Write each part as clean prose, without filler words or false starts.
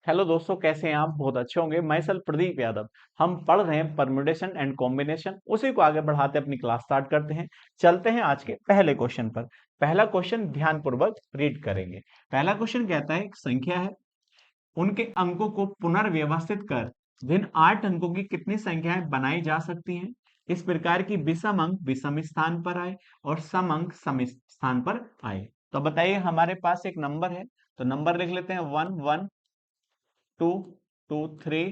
Hello दोस्तों, कैसे हैं आप? बहुत अच्छे होंगे। मैं सर प्रदीप यादव। हम पढ़ रहे हैं परम्यूटेशन एंड कॉम्बिनेशन। उसी को आगे बढ़ाते अपनी क्लास स्टार्ट करते हैं। चलते हैं आज के पहले क्वेश्चन पर। पहला क्वेश्चन ध्यानपूर्वक रीड करेंगे। पहला क्वेश्चन कहता है, एक संख्या है, उनके अंकों को पुनर्व्यवस्थित कर जिन 8 अंकों की कितनी संख्याएं बनाई जा सकती हैं। इस प्रकार की विषम अंक विषम स्थान पर आए और सम अंक सम स्थान पर आए। तो बताइए, हमारे पास एक नंबर है, तो नंबर लिख लेते हैं 1 1 2 2 3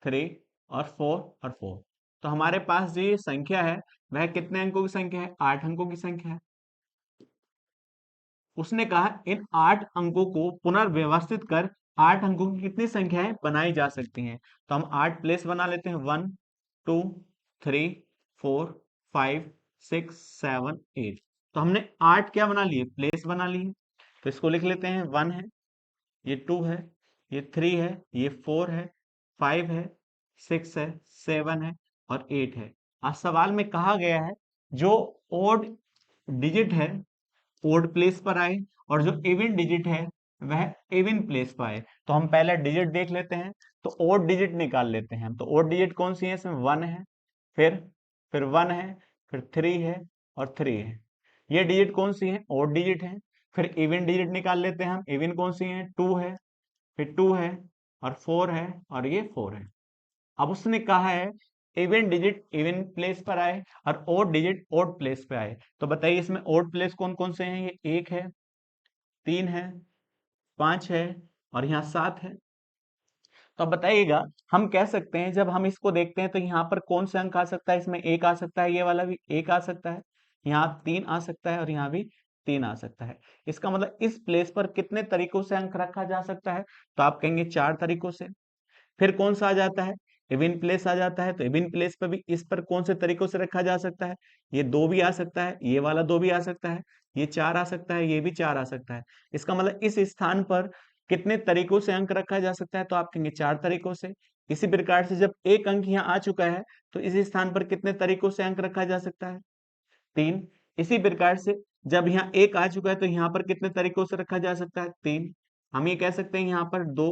3 और 4 और 4। तो हमारे पास जो ये संख्या है वह कितने अंकों की संख्या है? 8 अंकों की संख्या है। उसने कहा इन 8 अंकों को पुनर्व्यवस्थित कर 8 अंकों की कितनी संख्याएं बनाई जा सकती हैं। तो हम 8 प्लेस बना लेते हैं, 1 2 3 4 5 6 7 8। तो हमने 8 क्या बना लिए? प्लेस बना लिए। तो इसको लिख लेते हैं, 1 है, ये 2 है, ये 3 है, ये 4 है, 5 है, 6 है, 7 है और 8 है। आज सवाल में कहा गया है जो ओड डिजिट है ओड प्लेस पर आए और जो इवन डिजिट है वह इवन प्लेस पर आए। तो हम पहले डिजिट देख लेते हैं। तो ओड डिजिट निकाल लेते हैं। तो ओड डिजिट कौन सी है? इसमें 1 है, फिर फिर 1 है, फिर 3 है और 3 है। ये डिजिट कौन सी है? ओड डिजिट है। फिर इवन डिजिट निकाल लेते हैं हम। इवन कौन सी है? 2 है, फिर 2 है और 4 है और ये 4 है। अब उसने कहा है इवन डिजिट इवन प्लेस पर आए और ओड डिजिट ओड प्लेस पे आए। तो बताइए इसमें ओड प्लेस कौन कौन से हैं? ये 1 है, 3 है, 5 है और यहाँ 7 है। तो अब बताइएगा, हम कह सकते हैं जब हम इसको देखते हैं तो यहाँ पर कौन सा अंक आ सकता है? इसमें 1 आ सकता है, ये वाला भी 1 आ सकता है, यहाँ 3 आ सकता है और यहाँ भी 3 आ सकता है। इसका मतलब इस प्लेस पर कितने तरीकों से अंक रखा जा सकता है? तो आप कहेंगे 4 तरीकों से। फिर कौन सा आ जाता है? इविन प्लेस आ जाता है। तो इविन प्लेस पर भी इस पर कौन से तरीकों से रखा जा सकता है? ये 2 भी आ सकता है, ये वाला 2 भी आ सकता है, ये 4 आ सकता है, ये भी 4 आ सकता है। इसका मतलब इस स्थान पर कितने तरीकों से अंक रखा जा सकता है? तो आप कहेंगे 4 तरीकों से। इसी प्रकार से जब एक अंक यहाँ आ चुका है तो इस स्थान पर कितने तरीकों से अंक रखा जा सकता है? 3। इसी प्रकार से जब यहाँ 1 आ चुका है तो यहाँ पर कितने तरीकों से रखा जा सकता है? 3। हम ये कह सकते हैं यहाँ पर 2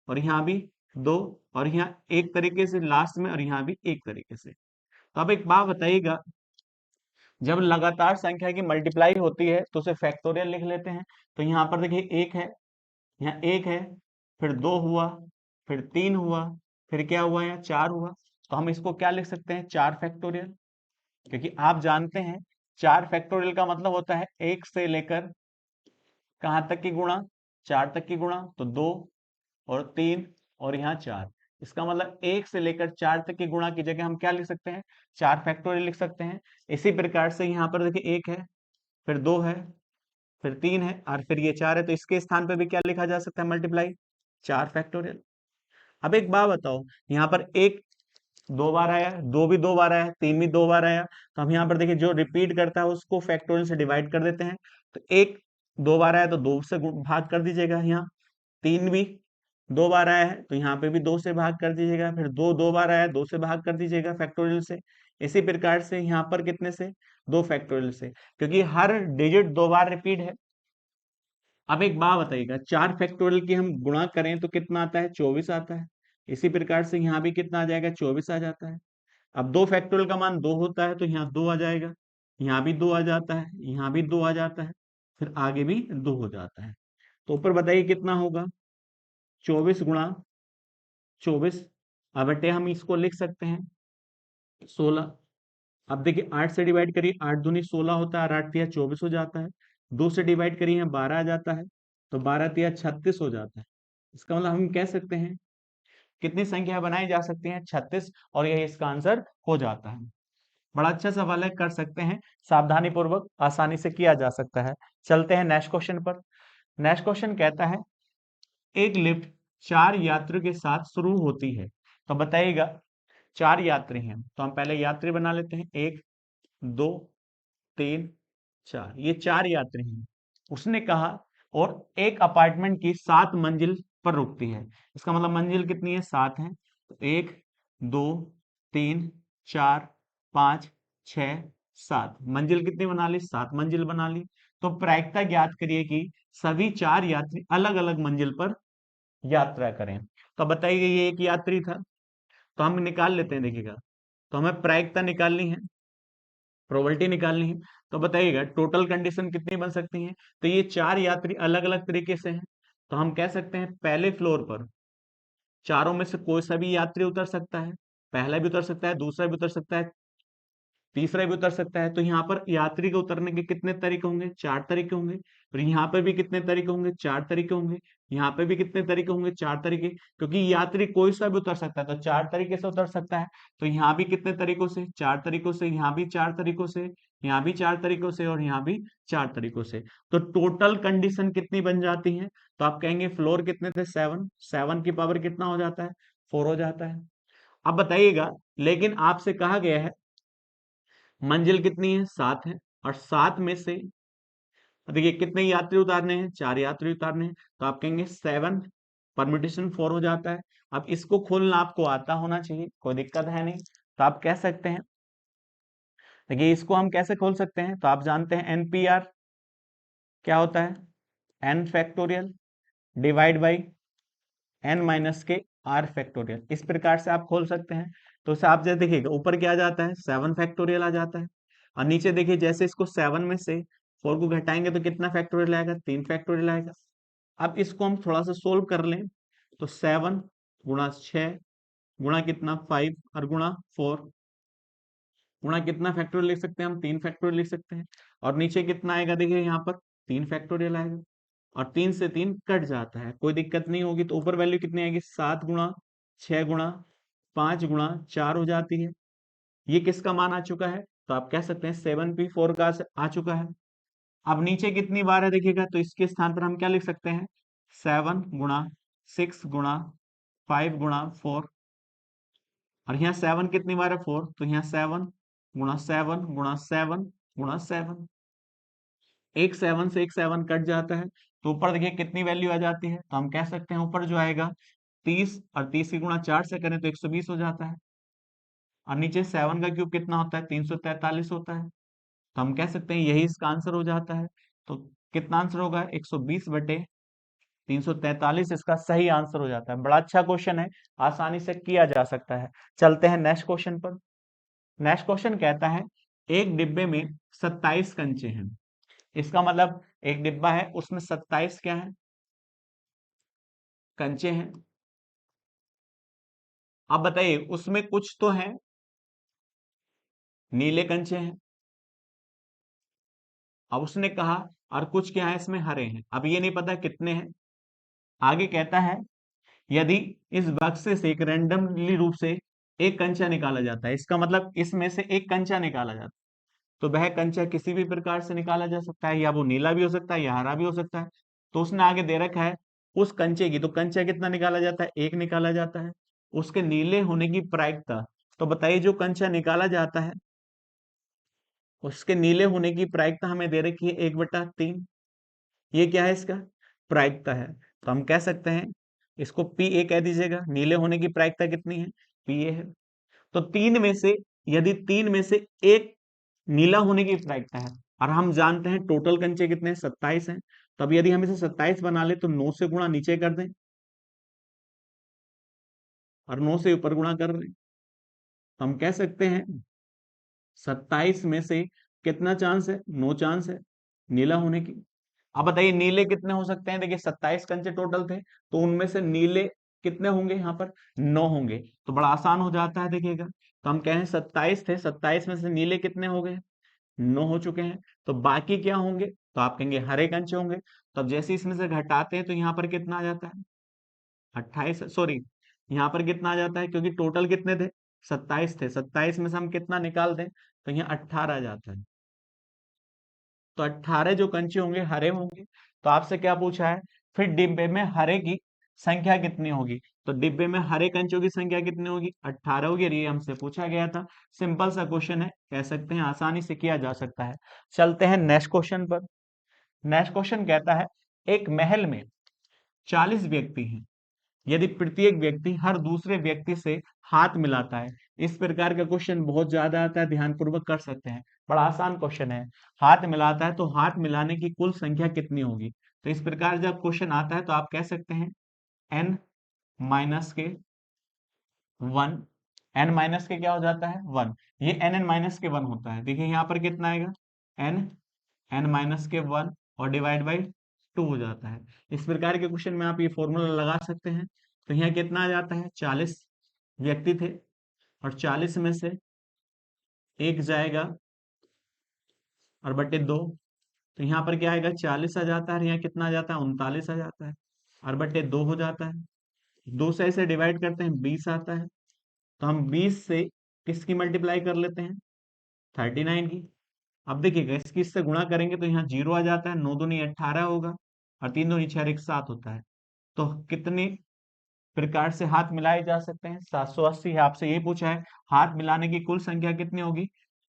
और यहाँ भी 2 और यहाँ एक तरीके से लास्ट में और यहाँ भी एक तरीके से। तो अब एक बात बताइएगा, जब लगातार संख्या की मल्टीप्लाई होती है तो उसे फैक्टोरियल लिख लेते हैं। तो यहाँ पर देखिए 1 है, यहाँ 1 है, फिर 2 हुआ, फिर 3 हुआ, फिर क्या हुआ? यहाँ 4 हुआ। तो हम इसको क्या लिख सकते हैं? 4 फैक्टोरियल। क्योंकि आप जानते हैं 4 फैक्टोरियल का मतलब होता है 1 से लेकर कहाँ तक की गुणा? 4 तक की गुणा। तो 2 और 3 और यहाँ 4। इसका मतलब 1 से लेकर 4 तक की गुणा की जगह हम क्या लिख सकते हैं? 4 फैक्टोरियल लिख सकते हैं। इसी प्रकार से यहाँ पर देखिए 1 है, फिर 2 है, फिर 3 है और फिर ये 4 है। तो इसके स्थान पे भी क्या लिखा जा सकता है? Multiply 4 factorial. अब एक बात बताओ, यहाँ पर 1 2 बार आया, 2 भी 2 बार आया, 3 भी 2 बार आया। तो हम यहाँ पर देखिए जो रिपीट करता है उसको फैक्टोरियल से डिवाइड कर देते हैं। तो 1 2 बार आया तो 2 से भाग कर दीजिएगा। यहाँ 3 भी 2 बार आया है तो यहाँ पे भी 2 से भाग कर दीजिएगा। फिर 2 2 बार आया, 2 से भाग कर दीजिएगा फैक्टोरियल से। इसी प्रकार से यहाँ पर कितने से? 2 फैक्टोरियल से, क्योंकि हर डिजिट 2 बार रिपीट है। अब एक बात बताइएगा, 4 फैक्टोरियल की हम गुणा करें तो कितना आता है? 24 आता है। इसी प्रकार से यहाँ भी कितना आ जाएगा? 24 आ जाता है। अब 2 फैक्टोरियल का मान 2 होता है तो यहाँ 2 आ जाएगा, यहाँ भी 2 आ जाता है, यहाँ भी 2 आ जाता है, फिर आगे भी 2 हो जाता है। तो ऊपर बताइए कितना होगा? 24 गुणा 24। अब बेटे हम इसको लिख सकते हैं 16। अब देखिए 8 से डिवाइड करिए, 8 दूनी 16 होता है और 8 तिया 24 हो जाता है। 2 से डिवाइड करिए, 12 आ जाता है, तो 12 तिया 36 हो जाता है। इसका मतलब हम कह सकते हैं कितनी संख्या बनाई जा सकती है? 36। और यही इसका आंसर हो जाता है। बड़ा अच्छा सवाल है, कर सकते हैं, सावधानी पूर्वक आसानी से किया जा सकता है। चलते हैं नेक्स्ट क्वेश्चन पर। नेक्स्ट क्वेश्चन कहता है, एक लिफ्ट 4 यात्रियों के साथ शुरू होती है। तो बताइएगा 4 यात्री हैं तो हम पहले यात्री बना लेते हैं, 1 2 3 4। ये 4 यात्री हैं। उसने कहा और एक अपार्टमेंट की 7 मंजिल पर रुकती है। इसका मतलब मंजिल कितनी है? 7 है। तो 1 2 3 4 5 6 7 मंजिल कितनी बना ली? 7 मंजिल बना ली। तो प्रायिकता ज्ञात करिए कि सभी 4 यात्री अलग अलग मंजिल पर यात्रा करें। तो अब बताइए ये एक यात्री था, तो हम निकाल लेते हैं, देखिएगा। तो हमें प्रायिकता निकालनी है, प्रोबेबिलिटी निकालनी है। तो बताइएगा टोटल कंडीशन कितनी बन सकती हैं। तो ये 4 यात्री अलग अलग तरीके से हैं। तो हम कह सकते हैं पहले फ्लोर पर चारों में से कोई सा भी यात्री उतर सकता है। पहला भी उतर सकता है, दूसरा भी उतर सकता है, तीसरा भी उतर सकता है। तो यहाँ पर यात्री के उतरने के कितने तरीके होंगे, 4 तरीके होंगे। और यहाँ पे भी कितने तरीके होंगे, 4 तरीके होंगे। यहाँ पे भी कितने तरीके होंगे, 4 तरीके, क्योंकि यात्री कोई सा भी उतर सकता है, तो 4 तरीके से उतर सकता है। तो यहाँ भी कितने तरीकों से, 4 तरीकों से, यहाँ भी 4 तरीकों से, यहाँ भी 4 तरीकों से, और यहाँ भी 4 तरीकों से। तो टोटल कंडीशन कितनी बन जाती है। तो आप कहेंगे फ्लोर कितने थे, 7, 7 की पावर कितना हो जाता है, 4 हो जाता है। अब बताइएगा, लेकिन आपसे कहा गया है मंजिल कितनी है, 7 है। और 7 में से देखिए कितने यात्री उतारने हैं, 4 यात्री उतारने हैं। तो आप कहेंगे 7 परम्यूटेशन 4 हो जाता है। अब इसको खोलना आपको आता होना चाहिए, कोई दिक्कत है नहीं। तो आप कह सकते हैं, देखिए इसको हम कैसे खोल सकते हैं। तो आप जानते हैं एनपीआर क्या होता है, N factorial divide by N minus के आर फैक्टोरियल। इस प्रकार से आप खोल सकते हैं। तो उसे आप जैसे देखिएगा ऊपर क्या आ जाता है, 7 फैक्टोरियल आ जाता है। और नीचे देखिए जैसे इसको 7 में से 4 को घटाएंगे तो कितना फैक्टोरियल आएगा, 3 फैक्टोरियल आएगा। अब इसको हम थोड़ा सा सोल्व कर लें, तो 7 गुणा 6 गुणा कितना 5 और गुणा 4 गुणा कितना फैक्टोरियल लिख सकते हैं हम, 3 फैक्टोरियल लिख सकते हैं। और नीचे कितना आएगा, देखिए यहाँ पर 3 फैक्टोरियल आएगा। और 3 से 3 कट जाता है, कोई दिक्कत नहीं होगी। तो ऊपर वैल्यू कितनी आएगी, 7 गुणा 6 गुणा 5 गुणा 4 हो जाती है। ये किसका मान आ चुका है, तो आप कह सकते हैं 7p4 का आ चुका है। अब नीचे कितनी बार है देखिएगा, तो इसके स्थान पर हम क्या लिख सकते हैं, 7 गुणा 6 गुणा 5 गुणा 4। और यहाँ 7 कितनी बार है, 4। तो यहाँ 7 गुणा 7 गुणा 7 गुणा 7, एक 7 से एक 7 कट जाता है। तो ऊपर देखिए कितनी वैल्यू आ जाती है, तो हम कह सकते हैं ऊपर जो आएगा 30, और 30 की गुणा 4 से करें तो 120 हो जाता है। और नीचे 7 का क्यूब कितना होता है, 343 होता है। तो हम कह सकते हैं यही इसका आंसर हो जाता है। तो कितना आंसर होगा, 120 बटे 343 इसका सही आंसर हो जाता है। बड़ा अच्छा क्वेश्चन है, आसानी से किया जा सकता है। चलते हैं नेक्स्ट क्वेश्चन पर। नेक्स्ट क्वेश्चन कहता है एक डिब्बे में 27 कंचे हैं। इसका मतलब एक डिब्बा है, उसमें 27 क्या है, कंचे हैं। अब बताइए उसमें कुछ तो है नीले कंचे हैं। अब उसने कहा और कुछ क्या है इसमें हरे हैं। अब ये नहीं पता कितने हैं। आगे कहता है यदि इस बक्से से एक रैंडमली रूप से एक कंचा निकाला जाता है, इसका मतलब इसमें से एक कंचा निकाला जाता है, तो वह कंचा किसी भी प्रकार से निकाला जा सकता है, या वो नीला भी हो सकता है या हरा भी हो सकता है। तो उसने आगे दे रखा है उस कंचे की, तो कंचा कितना निकाला जाता है, एक निकाला जाता है। उसके नीले होने की प्रायिकता, तो बताइए जो कंचा निकाला जाता है उसके नीले होने की प्रायिकता हमें दे रखी है 1/3। ये क्या है, इसका प्रायिकता है। तो हम कह सकते हैं इसको पी ए कह दीजिएगा। नीले होने की प्रायिकता कितनी है, पी ए है। तो तीन में से, यदि तीन में से एक नीला होने की प्रायिकता है, और हम जानते हैं टोटल कंचे कितने हैं, 27 हैं। तो अब यदि हम इसे 27 बना ले तो 9 से गुणा नीचे कर दें और 9 से ऊपर गुणा कर दें, तो हम कह सकते हैं 27 में से कितना चांस है, 9 चांस है नीला होने की। अब बताइए नीले कितने हो सकते हैं, देखिए 27 कंचे टोटल थे, तो उनमें से नीले कितने होंगे, यहाँ पर 9 होंगे। तो बड़ा आसान हो जाता है, देखिएगा। तो हम कहें 27 थे, 27 में से नीले कितने हो गए, 9 हो चुके हैं। तो बाकी क्या होंगे, तो आप कहेंगे हरे कंचे होंगे। तो अब जैसे इसमें से घटाते हैं तो यहाँ पर कितना आ जाता है, 28, सॉरी, यहाँ पर कितना आ जाता है, क्योंकि टोटल कितने थे, 27 थे। 27 में से हम कितना निकाल दें, तो यहाँ 18 आ जाता है। तो 18 जो कंचे होंगे हरे होंगे। तो आपसे क्या पूछा है, फिर डिब्बे में हरे की संख्या कितनी होगी। तो डिब्बे में हरे कंचों की संख्या कितनी होगी, 18 होगी। और ये हमसे पूछा गया था, सिंपल सा क्वेश्चन है, कह सकते हैं आसानी से किया जा सकता है। चलते हैं नेक्स्ट क्वेश्चन पर। नेक्स्ट क्वेश्चन कहता है एक महल में 40 व्यक्ति हैं, यदि प्रत्येक व्यक्ति हर दूसरे व्यक्ति से हाथ मिलाता है। इस प्रकार का क्वेश्चन बहुत ज्यादा आता है, ध्यानपूर्वक कर सकते हैं, बड़ा आसान क्वेश्चन है। हाथ मिलाता है तो हाथ मिलाने की कुल संख्या कितनी होगी। तो इस प्रकार जब क्वेश्चन आता है तो आप कह सकते हैं n माइनस के 1, n माइनस के क्या हो जाता है 1, ये n माइनस के 1 होता है। देखिए यहाँ पर कितना आएगा n, n माइनस के 1 और डिवाइड बाई 2 हो जाता है। इस प्रकार के क्वेश्चन में आप ये फॉर्मूला लगा सकते हैं। तो यहाँ कितना आ जाता है, 40 व्यक्ति थे और 40 में से एक जाएगा और बटे 2, तो यहाँ पर क्या आएगा 40 आ जाता है और यहाँ कितना आ जाता है 39 आ जाता है और बटे 2 हो जाता है। 2 से इसे डिवाइड करते हैं 20 आता है, तो हम 20 से किसकी मल्टीप्लाई कर लेते हैं 39 की। अब देखिएगा इसकी इससे गुणा करेंगे तो यहाँ 0 आ जाता है, 9 दूनी 18 होगा और 3 दूनी 6 एक 7 होता है। तो कितनी प्रकार से हाथ मिलाए जा सकते हैं 780 है। आपसे ये पूछा है हाथ मिलाने की कुल संख्या कितनी होगी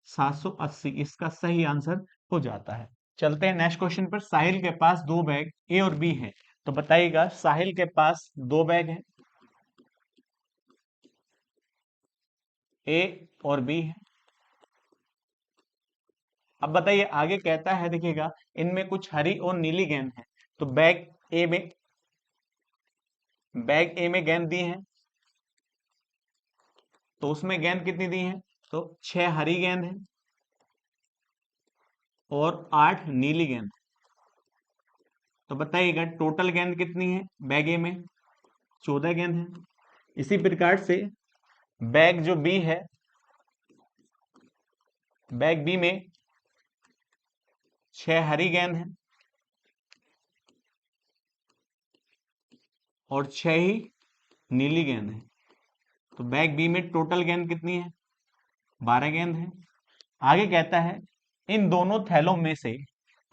780, इसका सही आंसर हो जाता है। चलते हैं नेक्स्ट क्वेश्चन पर। साहिल के पास दो बैग ए और बी हैं, तो बताइएगा साहिल के पास दो बैग हैं ए और बी है। अब बताइए आगे कहता है, देखिएगा इनमें कुछ हरी और नीली गेंद है। तो बैग ए में गेंद दी है, तो उसमें गेंद कितनी दी है, तो 6 हरी गेंद है और 8 नीली गेंद। तो बताइएगा टोटल गेंद कितनी है बैग ए में, 14 गेंद है। इसी प्रकार से बैग जो बी है, बैग बी में 6 हरी गेंद है और 6 ही नीली गेंद है। तो बैग बी में टोटल गेंद कितनी है, 12 गेंद है। आगे कहता है इन दोनों थैलों में से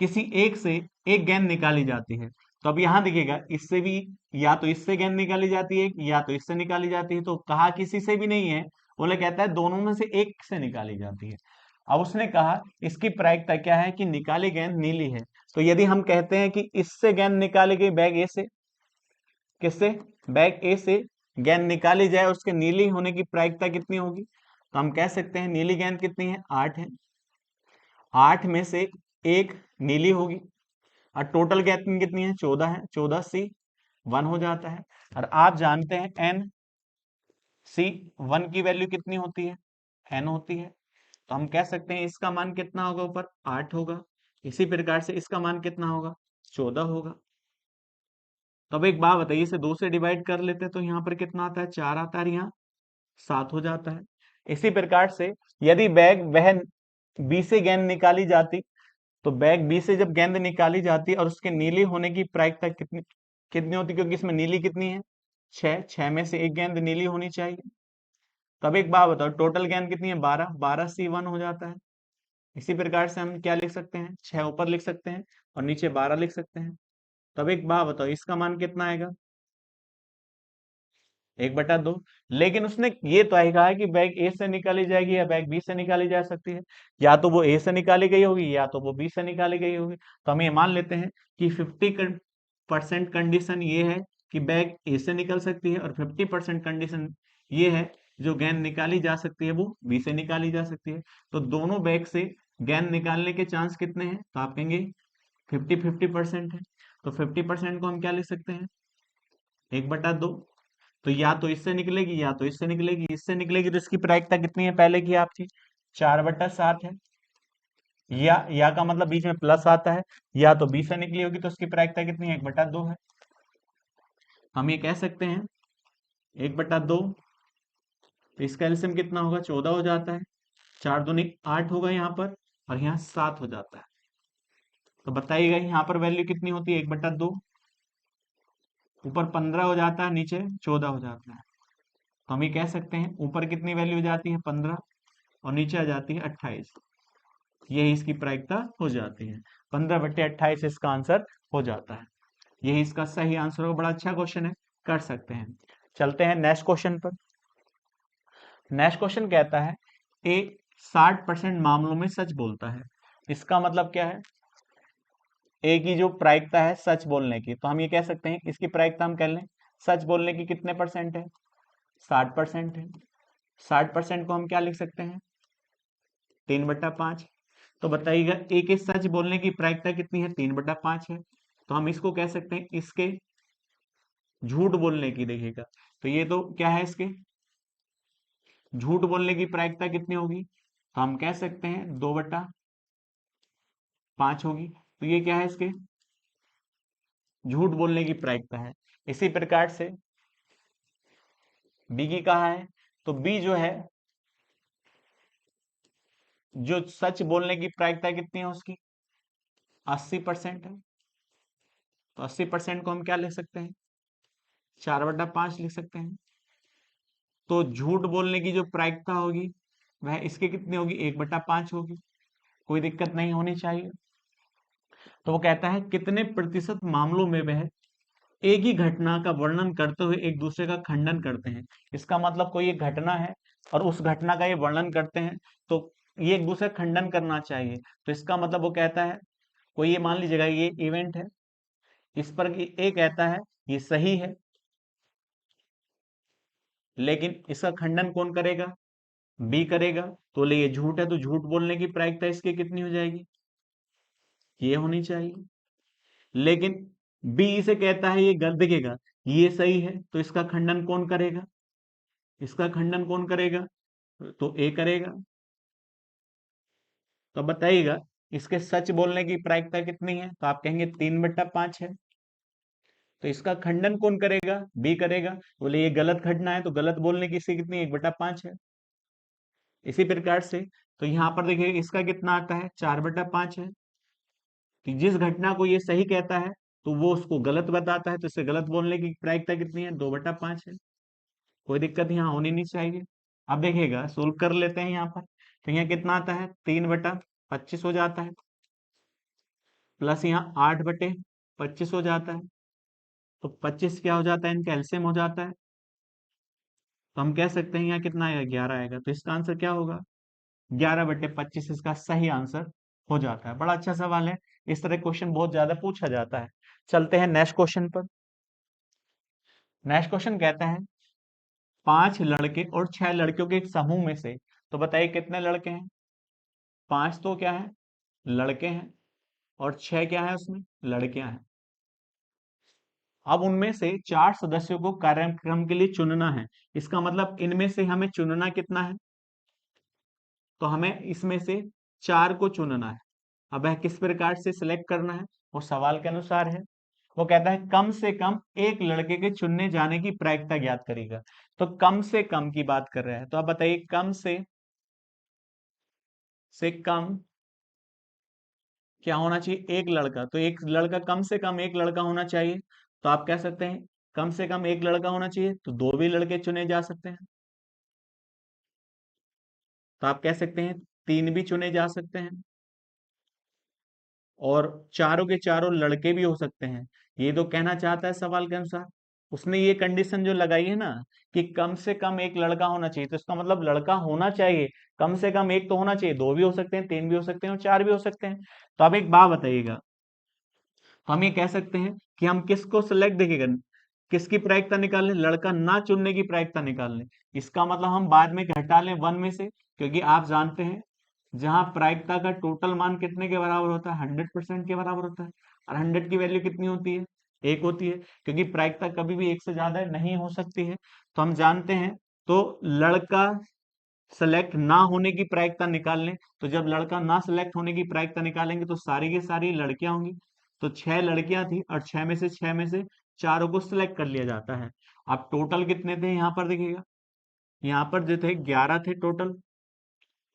किसी एक से एक गेंद निकाली जाती है। तो अब यहां देखिएगा इससे भी, या तो इससे गेंद निकाली जाती है या तो इससे निकाली जाती है, तो कहा किसी से भी नहीं है, बोले कहता है दोनों में से एक से निकाली जाती है। अब उसने कहा इसकी प्रायिकता क्या है कि निकाली गेंद नीली है। तो यदि हम कहते हैं कि इससे गेंद निकाली गई बैग ए से, किससे, बैग ए से गेंद निकाली जाए, उसके नीली होने की प्रायिकता कितनी होगी, तो हम कह सकते हैं नीली गेंद कितनी है 8 है, 8 में से एक नीली होगी और टोटल गेंद कितनी है 14 है, 14 सी 1 हो जाता है। और आप जानते हैं एन सी 1 की वैल्यू कितनी होती है, एन होती है। तो हम कह सकते हैं इसका मान कितना होगा, ऊपर 8 होगा, इसी प्रकार से इसका मान कितना होगा 14 होगा। तो अब एक बात बताइए, इसे 2 से डिवाइड कर लेते हैं तो यहाँ पर कितना आता है 4 आता है और यहाँ 7 हो जाता है। इसी प्रकार से यदि बैग वह बी से गेंद निकाली जाती, तो बैग बी से जब गेंद निकाली जाती और उसके नीली होने की प्रायिकता कितनी कितनी होती, क्योंकि इसमें नीली कितनी है 6, 6 में से एक गेंद नीली होनी चाहिए। तब एक बात बताओ टोटल गेंद कितनी है 12, 12 सी 1 हो जाता है। इसी प्रकार से हम क्या लिख सकते हैं 6 ऊपर लिख सकते हैं और नीचे 12 लिख सकते हैं। तब एक बात बताओ इसका मान कितना आएगा 1/2। लेकिन उसने ये तो ही कहा है कि बैग ए से निकाली जाएगी या बैग बी से निकाली जा सकती है, या तो वो ए से निकाली गई होगी या तो वो बी से निकाली गई होगी। तो हम ये मान लेते हैं कि 50% कंडीशन ये है कि बैग ए से निकल सकती है और 50% कंडीशन ये है जो गेंद निकाली जा सकती है वो बी से निकाली जा सकती है। तो दोनों बैग से गेंद निकालने के चांस कितने हैं, तो आप कहेंगे 50-50% है। तो 50% को हम क्या लिख सकते हैं 1/2। तो या तो इससे निकलेगी या तो इससे निकलेगी, इससे निकलेगी तो इसकी प्रायिकता कितनी है पहले की आपकी 4/7 है, या का मतलब बीच में प्लस आता है, या तो 20 से निकली होगी तो उसकी प्रायिकता कितनी है 1/2 है। हम ये कह सकते हैं 1/2, तो इसका एलसीएम कितना होगा 14 हो जाता है, 4 दूनी 8 होगा यहाँ पर और यहाँ 7 हो जाता है। तो बताइएगा यहाँ पर वैल्यू कितनी होती है 1/2, ऊपर 15 हो जाता है नीचे 14 हो जाता है। तो हम ये कह सकते हैं ऊपर कितनी वैल्यू हो जाती है 15 और नीचे आ जाती है 28, यही इसकी प्रायिकता हो जाती है। 15/28 इसका आंसर हो जाता है, यही इसका सही आंसर होगा। बड़ा अच्छा क्वेश्चन है, कर सकते हैं। चलते हैं नेक्स्ट क्वेश्चन पर। नेक्स्ट क्वेश्चन कहता है ए 60% मामलों में सच बोलता है। इसका मतलब क्या है, ए की जो प्रायिकता है सच बोलने की, तो हम ये कह सकते हैं इसकी प्रायिकता हम कह लें सच बोलने की कितने परसेंट है 60% है। 60% को हम क्या लिख सकते हैं 3/5। तो बताइएगा ए के सच बोलने की प्रायिकता कितनी है 3/5 है। तो हम इसको कह सकते हैं इसके झूठ बोलने की देखिएगा, तो ये तो क्या है इसके, झूठ बोलने की प्रायिकता कितनी होगी, तो हम कह सकते हैं 2/5 होगी। तो ये क्या है इसके, झूठ बोलने की प्रायिकता है। इसी प्रकार से बी की कहा है, तो बी जो है, जो सच बोलने की प्रायिकता कितनी है उसकी, 80% है। तो 80% को हम क्या लिख सकते हैं, 4/5 लिख सकते हैं। तो झूठ बोलने की जो प्रायिकता होगी वह इसकी कितनी होगी, 1/5 होगी। कोई दिक्कत नहीं होनी चाहिए। तो वो कहता है कितने प्रतिशत मामलों में वह एक ही घटना का वर्णन करते हुए एक दूसरे का खंडन करते हैं। इसका मतलब कोई एक घटना है और उस घटना का ये वर्णन करते हैं, तो ये एक दूसरे का खंडन करना चाहिए। तो इसका मतलब वो कहता है, कोई ये मान लीजिएगा ये इवेंट है, इस पर ए कहता है ये सही है, लेकिन इसका खंडन कौन करेगा, बी करेगा। तो बोले ये झूठ है, तो झूठ बोलने की प्रायिकता इसकी कितनी हो जाएगी, ये होनी चाहिए। लेकिन बी इसे कहता है ये गलत, दिखेगा ये सही है, तो इसका खंडन कौन करेगा, इसका खंडन कौन करेगा, तो ए करेगा। तो बताइएगा इसके सच बोलने की प्रायिकता कितनी है, तो आप कहेंगे 3/5 है। तो इसका खंडन कौन करेगा, बी करेगा। बोले ये गलत घटना है, तो गलत बोलने की इसकी कितनी, 1/5 है। इसी प्रकार से तो यहाँ पर देखिए इसका कितना आता है, 4/5 है। तो जिस घटना को ये सही कहता है तो वो उसको गलत बताता है, तो इससे गलत बोलने की प्रायिकता कितनी है, 2/5 है। कोई दिक्कत यहाँ होनी नहीं चाहिए। अब देखिएगा सोल्व कर लेते हैं यहाँ पर, तो यहाँ कितना आता है, 3/25 हो जाता है, प्लस यहाँ 8/25 हो जाता है। तो 25 क्या हो जाता है, इनका एलसीएम हो जाता है। तो हम कह सकते हैं यहाँ कितना आएगा, 11 आएगा। तो इसका आंसर क्या होगा, 11/25 इसका सही आंसर हो जाता है। बड़ा अच्छा सवाल है, इस तरह क्वेश्चन बहुत ज्यादा पूछा जाता है। चलते हैं नेक्स्ट क्वेश्चन पर। नेक्स्ट क्वेश्चन कहता है 5 लड़के और 6 लड़कियों के एक समूह में से, तो बताइए कितने लड़के हैं। 5 तो क्या है, लड़के हैं, और 6 क्या है, उसमें लड़कियां हैं। अब उनमें से 4 सदस्यों को कार्यक्रम के लिए चुनना है। इसका मतलब इनमें से हमें चुनना कितना है, तो हमें इसमें से 4 को चुनना है। अब वह किस प्रकार से सिलेक्ट करना है, वो सवाल के अनुसार है। वो कहता है कम से कम एक लड़के के चुनने जाने की प्रायिकता ज्ञात करेगा। तो कम से कम की बात कर रहा है, तो आप बताइए कम से कम क्या होना चाहिए, एक लड़का। तो एक लड़का, कम से कम एक लड़का होना चाहिए। तो आप कह सकते हैं कम से कम एक लड़का होना चाहिए, तो 2 भी लड़के चुने जा सकते हैं। तो आप कह सकते हैं 3 भी चुने जा सकते हैं, और चारों के चारों लड़के भी हो सकते हैं। ये तो कहना चाहता है सवाल के अनुसार, उसने ये कंडीशन जो लगाई है ना, कि कम से कम एक लड़का होना चाहिए, तो इसका मतलब लड़का होना चाहिए, कम से कम एक तो होना चाहिए। 2 भी हो सकते हैं, 3 भी हो सकते हैं, और 4 भी हो सकते हैं। तो आप एक बात बताइएगा, तो हम ये कह सकते हैं कि हम किसको सिलेक्ट, देखिएगा किसकी प्रायिकता निकाल लें, लड़का ना चुनने की प्रायिकता निकाल लें। इसका मतलब हम बाद में घटा लें 1 में से, क्योंकि आप जानते हैं जहां प्रायिकता का टोटल मान कितने के बराबर होता है, 100% के बराबर होता है। और 100 की वैल्यू कितनी होती है, 1 होती है, क्योंकि प्रायिकता कभी भी 1 से ज्यादा नहीं हो सकती है। तो हम जानते हैं, तो लड़का सेलेक्ट ना होने की प्रायिकता निकाल लें। तो जब लड़का ना सेलेक्ट होने की प्रायिकता निकालेंगे तो सारी की सारी लड़कियां होंगी। तो 6 लड़कियां थी, और 6 में से चारों को सिलेक्ट कर लिया जाता है। अब टोटल कितने थे यहाँ पर देखिएगा, यहाँ पर जो थे 11 थे टोटल।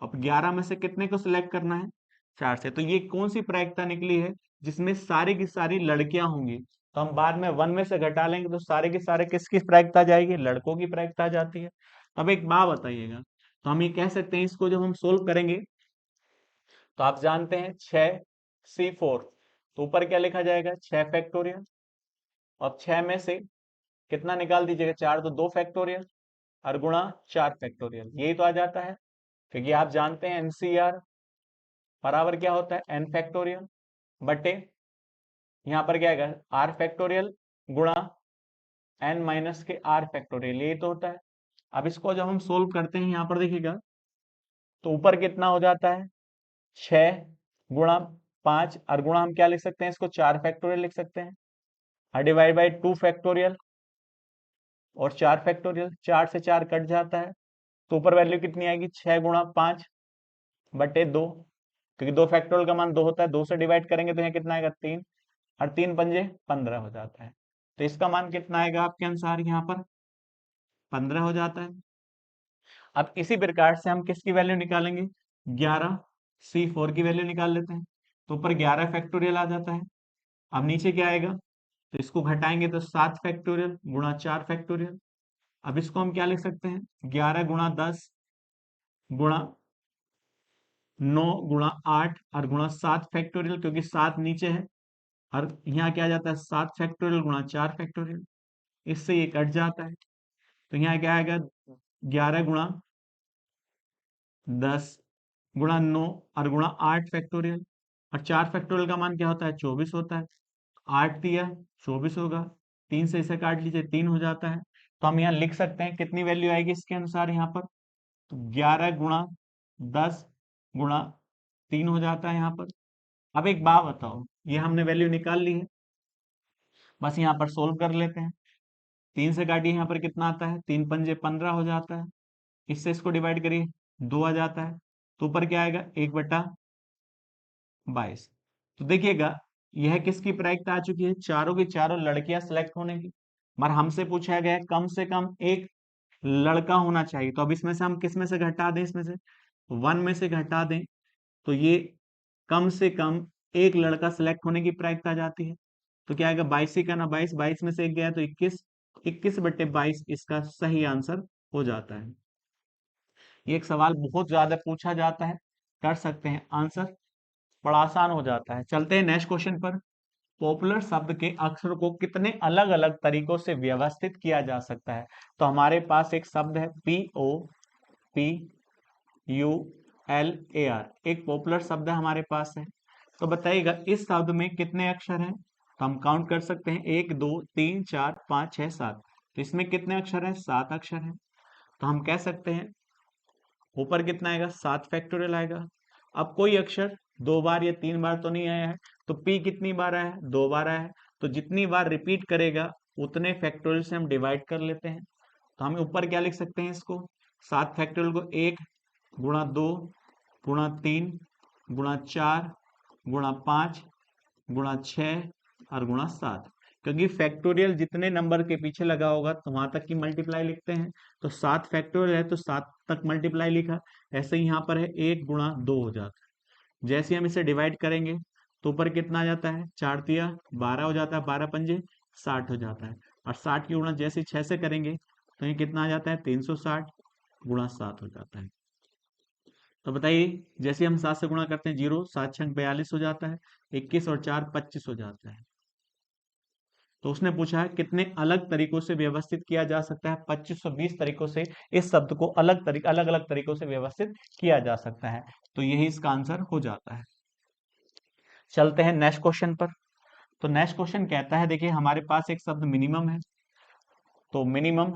अब 11 में से कितने को सिलेक्ट करना है, 4 से। तो ये कौन सी प्रायिकता निकली है, जिसमें सारी की सारी लड़कियां होंगी। तो हम बाद में 1 में से घटा लेंगे, तो सारे के सारे किसकी प्रायिकता जाएगी, लड़कों की प्रायिकता जाती है। अब एक बात बताइएगा, तो हम ये कह सकते हैं इसको जब हम सोल्व करेंगे, तो आप जानते हैं 6C4, तो ऊपर क्या लिखा जाएगा, 6 फैक्टोरियल। अब 6 में से कितना निकाल दीजिएगा, 4 तो 2 फैक्टोरियल, और गुणा 4 फैक्टोरियल, यही तो आ जाता है। क्योंकि आप जानते हैं एनसीआर बराबर क्या होता है, n फैक्टोरियल बटे, यहाँ पर क्या आएगा, r फैक्टोरियल गुणा n-के r फैक्टोरियल, यही तो होता है। अब इसको जब हम सोल्व करते हैं यहाँ पर देखिएगा, तो ऊपर कितना हो जाता है, 6 गुणा 5, और गुणा हम क्या लिख सकते हैं, इसको 4 फैक्टोरियल लिख सकते हैं, और डिवाइड बाई 2 फैक्टोरियल, और 4 फैक्टोरियल, 4 से 4 कट जाता है, तो ऊपर वैल्यू कितनी आएगी, 6 गुणा 5 बटे 2, क्योंकि 2 फैक्टोरियल का मान 2 होता है, 2 से डिवाइड करेंगे तो यहाँ कितना आएगा 3, और 3 पंजे 15 हो जाता है। तो इसका मान कितना आएगा आपके अनुसार यहाँ पर 15 हो जाता है। अब इसी प्रकार से हम किसकी वैल्यू निकालेंगे, 11 C4 की वैल्यू निकाल लेते हैं। तो ऊपर 11 फैक्टोरियल आ जाता है। अब नीचे क्या आएगा, तो इसको घटाएंगे तो 7 फैक्टोरियल गुणा 4 फैक्टोरियल। अब इसको हम क्या लिख सकते हैं, 11 गुणा 10 गुणा 9 गुणा 8 और गुणा 7 फैक्टोरियल, क्योंकि 7 नीचे है, और यहाँ क्या आ जाता है 7 फैक्टोरियल गुणा 4 फैक्टोरियल, इससे ये कट जाता है। तो यहाँ क्या आएगा, 11 गुणा 10 गुणा 9 और गुणा 8 फैक्टोरियल, और 4 फैक्टोरियल का मान क्या होता है 24 होता है। 8 दिया 24 होगा, 3 से इसे काट लीजिए 3 हो जाता है। तो हम यहाँ लिख सकते हैं कितनी वैल्यू आएगी इसके अनुसार यहाँ पर, तो 11 गुणा 10 गुणा 3 हो जाता है यहाँ पर। अब एक बात बताओ, ये हमने वैल्यू निकाल ली है, बस यहाँ पर सोल्व कर लेते हैं। 3 से काटिए, यहाँ पर कितना आता है, 3 पंजे 15 हो जाता है, इससे इसको डिवाइड करिए 2 आ जाता है, तो ऊपर क्या आएगा 1/22। तो देखिएगा यह किसकी प्रायिकता आ चुकी है, चारों की चारों लड़कियां सिलेक्ट होने की। मगर हमसे पूछा गया है कम से कम एक लड़का होना चाहिए, तो अब इसमें से हम किस में से घटा दें, इसमें से 1 में से घटा दें, तो ये कम से कम एक लड़का सिलेक्ट होने की प्रायिकता आ जाती है। तो क्या आएगा 22 ही का ना 22, 22 में से एक गया तो 21, 21/22 इसका सही आंसर हो जाता है। ये एक सवाल बहुत ज्यादा पूछा जाता है, कर सकते हैं आंसर, बड़ा आसान हो जाता है। चलते हैं नेक्स्ट क्वेश्चन पर। पॉपुलर शब्द के अक्षर को कितने अलग अलग तरीकों से व्यवस्थित किया जा सकता है। तो हमारे पास एक शब्द है POPULAR, एक पॉपुलर शब्द है हमारे पास है। तो बताइएगा इस शब्द में कितने अक्षर हैं, तो हम काउंट कर सकते हैं 1 2 3 4 5 6 7। तो इसमें कितने अक्षर हैं, 7 अक्षर हैं। तो हम कह सकते हैं ऊपर कितना आएगा, 7 फैक्टोरियल आएगा। अब कोई अक्षर 2 बार या 3 बार तो नहीं आया है, तो P कितनी बार आया है, 2 बार आया है। तो जितनी बार रिपीट करेगा उतने फैक्टोरियल से हम डिवाइड कर लेते हैं। तो हम ऊपर क्या लिख सकते हैं इसको, 7 फैक्टोरियल को 1 गुणा 2 गुणा 3 गुणा 4 गुणा 5 गुणा 6 और गुणा 7, क्योंकि फैक्टोरियल जितने नंबर के पीछे लगा होगा तो वहां तक की मल्टीप्लाई लिखते हैं। तो 7 फैक्टोरियल है तो 7 तक मल्टीप्लाई लिखा, ऐसे ही यहाँ पर है 1 गुणा 2 हो जाता है। जैसे हम इसे डिवाइड करेंगे तो ऊपर कितना आ जाता है, 4 तिया 12 हो जाता है, 12 पंजे 60 हो जाता है, और 60 की गुणा जैसे 6 से करेंगे तो ये कितना आ जाता है 360 गुणा 7 हो जाता है। तो बताइए जैसे हम 7 से गुणा करते हैं 0, 7 छंग 42 हो जाता है, 21 और 4 25 हो जाता है। तो उसने पूछा है कितने अलग तरीकों से व्यवस्थित किया जा सकता है, 2520 तरीकों से इस शब्द को अलग अलग तरीकों से व्यवस्थित किया जा सकता है। तो यही इसका आंसर हो जाता है। चलते हैं नेक्स्ट क्वेश्चन पर। तो नेक्स्ट क्वेश्चन कहता है, देखिए हमारे पास एक शब्द मिनिमम है। तो मिनिमम